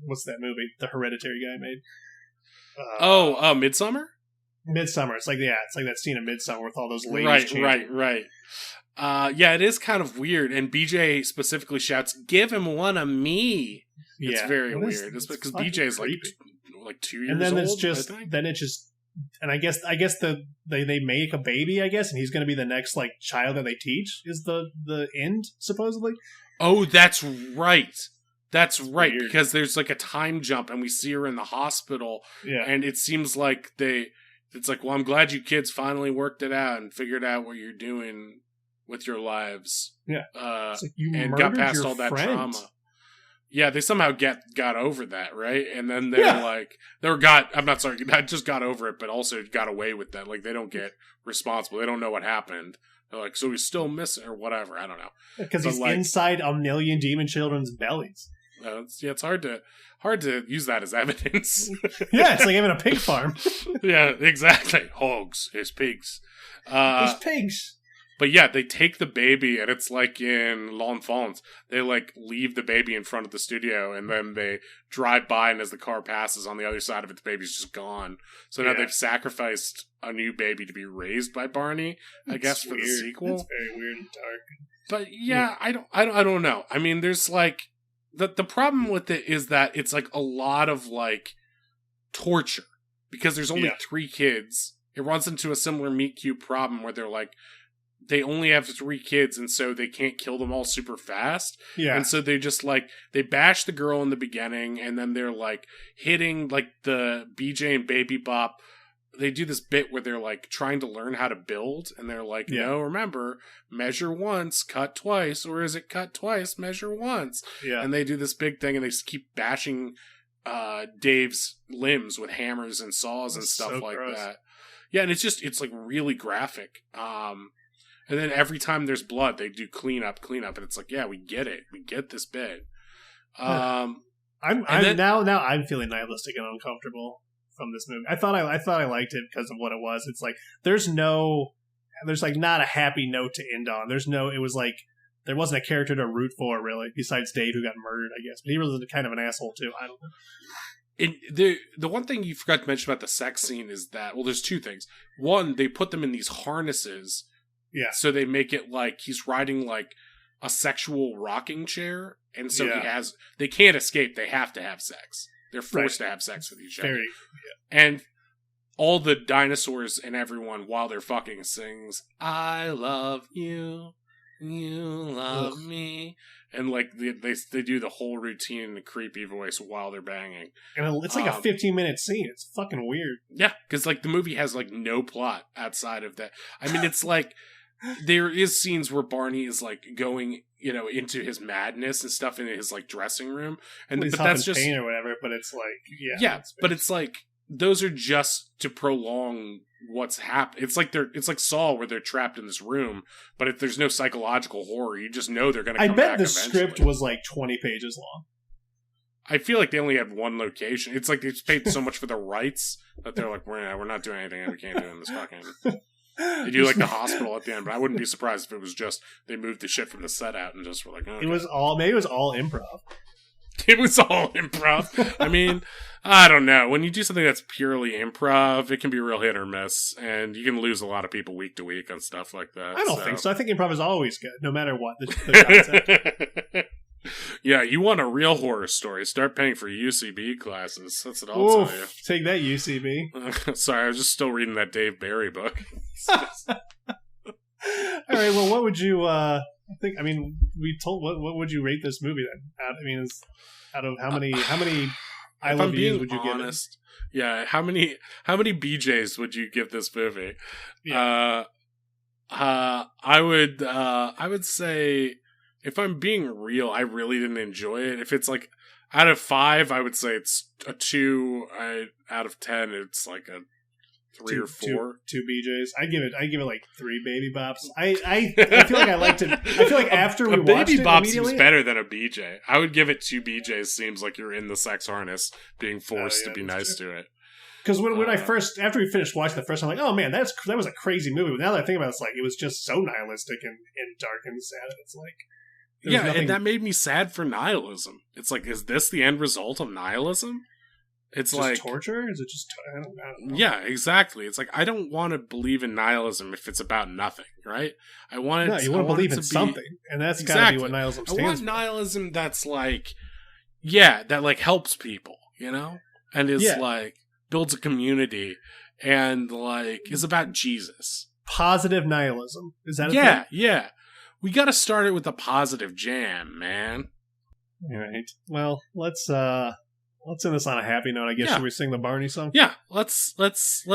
what's that movie the Hereditary guy made? Midsommar? Midsummer. It's like that scene of Midsummer with all those ladies. Right. Yeah, it is kind of weird. And BJ specifically shouts, "Give him one of me." It's very weird. It's because BJ is like 2 years old. And then it's just and I guess they make a baby, I guess, and he's going to be the next like child that they teach. Is the end supposedly? Oh, that's right. That's right, because there's like a time jump, and we see her in the hospital, and it seems like it's like, well, I'm glad you kids finally worked it out and figured out what you're doing with your lives. Yeah. Like and got past all that trauma. Yeah, they somehow got over that, right? And then they're just got over it, but also got away with that. Like, they don't get responsible. They don't know what happened. They're like, so he's still missing or whatever. I don't know. Because he's inside a million demon children's bellies. It's hard to use that as evidence. Yeah, it's like having a pig farm. Yeah, exactly. Hogs, there's pigs. There's pigs. But yeah, they take the baby, and it's like in L'Enfance. They like leave the baby in front of the studio, and then they drive by, and as the car passes on the other side of it, the baby's just gone. So now they've sacrificed a new baby to be raised by Barney, I guess, for the sequel. It's very weird and dark. But yeah, I don't know. I mean, there's like the problem with it is that it's like a lot of like torture because there's only 3 kids. It runs into a similar Meet Cute problem where they're like, they only have 3 kids, and so they can't kill them all super fast. Yeah. And so they just, like, they bash the girl in the beginning, and then they're, like, hitting, like, the BJ and Baby Bop. They do this bit where they're, like, trying to learn how to build, and they're like, no, remember, measure once, cut twice, or is it cut twice, measure once? Yeah. And they do this big thing, and they keep bashing Dave's limbs with hammers and saws and stuff so like gross. That. Yeah, and it's, like, really graphic. And then every time there's blood, they do clean up, and it's like, yeah, we get it. We get this bit. Now I'm feeling nihilistic and uncomfortable from this movie. I thought I liked it because of what it was. It's like there's like not a happy note to end on. It was like there wasn't a character to root for really, besides Dave who got murdered, I guess. But he was kind of an asshole too. I don't know. The one thing you forgot to mention about the sex scene is that, well, there's 2 things. One, they put them in these harnesses. Yeah. So they make it like he's riding like a sexual rocking chair, and so they can't escape. They have to have sex. They're forced to have sex with each other. And all the dinosaurs and everyone, while they're fucking, sings, "I love you, you love me," and like they do the whole routine in a creepy voice while they're banging. And it's like a 15-minute scene. It's fucking weird. Yeah, because like the movie has like no plot outside of that. I mean, it's like. There is scenes where Barney is like going, into his madness and stuff in his like dressing room, and but that's just pain or whatever. But it's like, but it's like those are just to prolong what's happened. It's like Saw, where they're trapped in this room, but if there's no psychological horror, you just know they're going to. I bet the script was like 20 pages long. I feel like they only had one location. It's like they paid so much for the rights that they're like, we're not doing anything. We can't do in this fucking. They do like the hospital at the end, but I wouldn't be surprised if it was just they moved the shit from the set out and just were like, okay. Maybe it was all improv. It was all improv. I mean, I don't know. When you do something that's purely improv, it can be real hit or miss, and you can lose a lot of people week to week on stuff like that. I don't think so. I think improv is always good, no matter what the concept. Yeah, you want a real horror story, start paying for UCB classes. That's what I'll tell you. Take that, UCB. Sorry, I was just still reading that Dave Barry book. All right, well, what would you what would you rate this movie then? Out of how many I love yous would you give it? Yeah, how many BJs would you give this movie? Yeah. I would say, if I'm being real, I really didn't enjoy it. If it's like out of 5, I would say it's a 2. Out of 10, it's like a 3 or 4. 2 BJs. I give it like 3 Baby Bops. I feel like I liked it. I feel like after we watched it, Baby Bop seems better than a BJ. I would give it 2 BJs. Seems like you're in the sex harness, being forced to be nice to it. Because when after we finished watching the first time, I'm like, oh man, that was a crazy movie. But now that I think about it, it's like it was just so nihilistic and dark and sad. It's like. And that made me sad for nihilism. It's like, is this the end result of nihilism? It's just like torture? Is it just? I don't know. Yeah, exactly. It's like, I don't want to believe in nihilism if it's about nothing, right? You want to believe in something, and that's got to be what nihilism stands for. I want nihilism that's like, that like helps people, and is like builds a community, and like is about Jesus. Positive nihilism, is that a thing? Yeah. We got to start it with a positive jam, man. All right. Well, let's end this on a happy note. I guess should we sing the Barney song? Yeah. Let's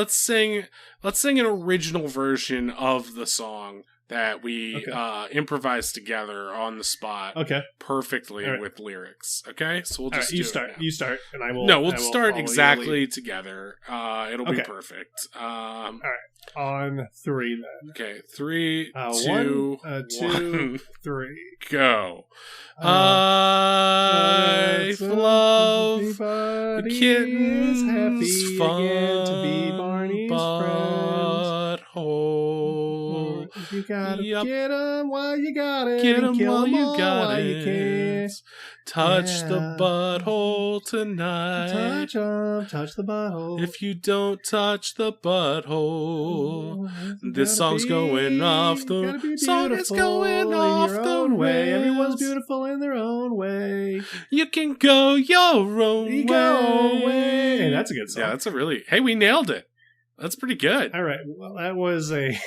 sing an original version of the song that we improvised together on the spot perfectly with lyrics. Okay, so we'll just you start. You start, and I will. No, we'll start exactly together. It'll be perfect. All right, on 3 then. Okay, 3, 2, 1, 3, go. I love the kittens. Happy Fun again to be Barney's butthole. You gotta get 'em while you got it. Get 'em kill while 'em you all got while it. you can. Touch the butthole tonight. Touch the butthole. If you don't touch the butthole, this song's going off the song is going off the way. rails. Everyone's beautiful in their own way. You can go your own way. Hey, that's a good song. Yeah, that's a really. Hey, we nailed it. That's pretty good. All right. Well, that was a.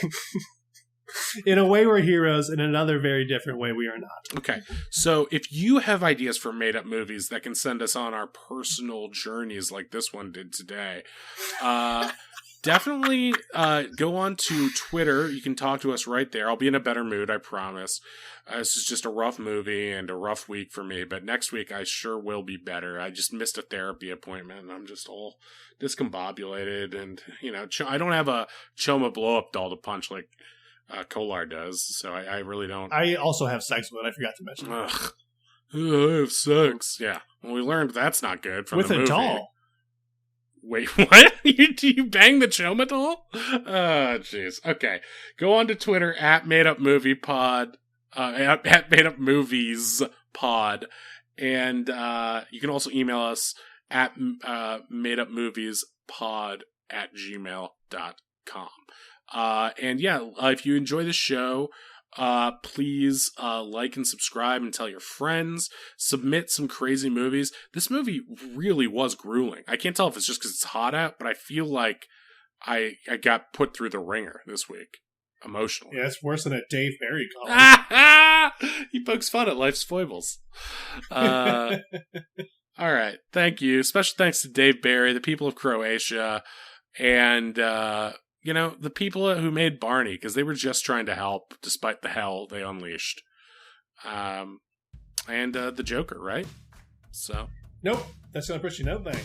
In a way, we're heroes. In another very different way, we are not. Okay. So if you have ideas for made up movies that can send us on our personal journeys like this one did today, definitely go on to Twitter. You can talk to us right there. I'll be in a better mood, I promise. This is just a rough movie and a rough week for me, but next week I sure will be better. I just missed a therapy appointment and I'm just all discombobulated, and I don't have a Choma blow-up doll to punch like Kolar does, so I really don't. I also have sex with it. I forgot to mention that. Ugh. I have sex. Yeah. Well, we learned that's not good from with the movie. a doll. Wait, what? Do you bang the Choma doll? Oh, jeez. Okay. Go on to Twitter at MadeUpMoviePod, at MadeUpMoviesPod, and you can also email us at madeupmoviespod@gmail.com. And yeah, if you enjoy the show, please like and subscribe and tell your friends. Submit some crazy movies. This movie really was grueling. I can't tell if it's just because it's hot out, but I feel like I got put through the ringer this week emotionally. Yeah, it's worse than a Dave Barry column. He pokes fun at life's foibles. All right, thank you. Special thanks to Dave Barry, the people of Croatia, and the people who made Barney, because they were just trying to help despite the hell they unleashed. And the Joker, right? So. Nope. That's going to push you no thing.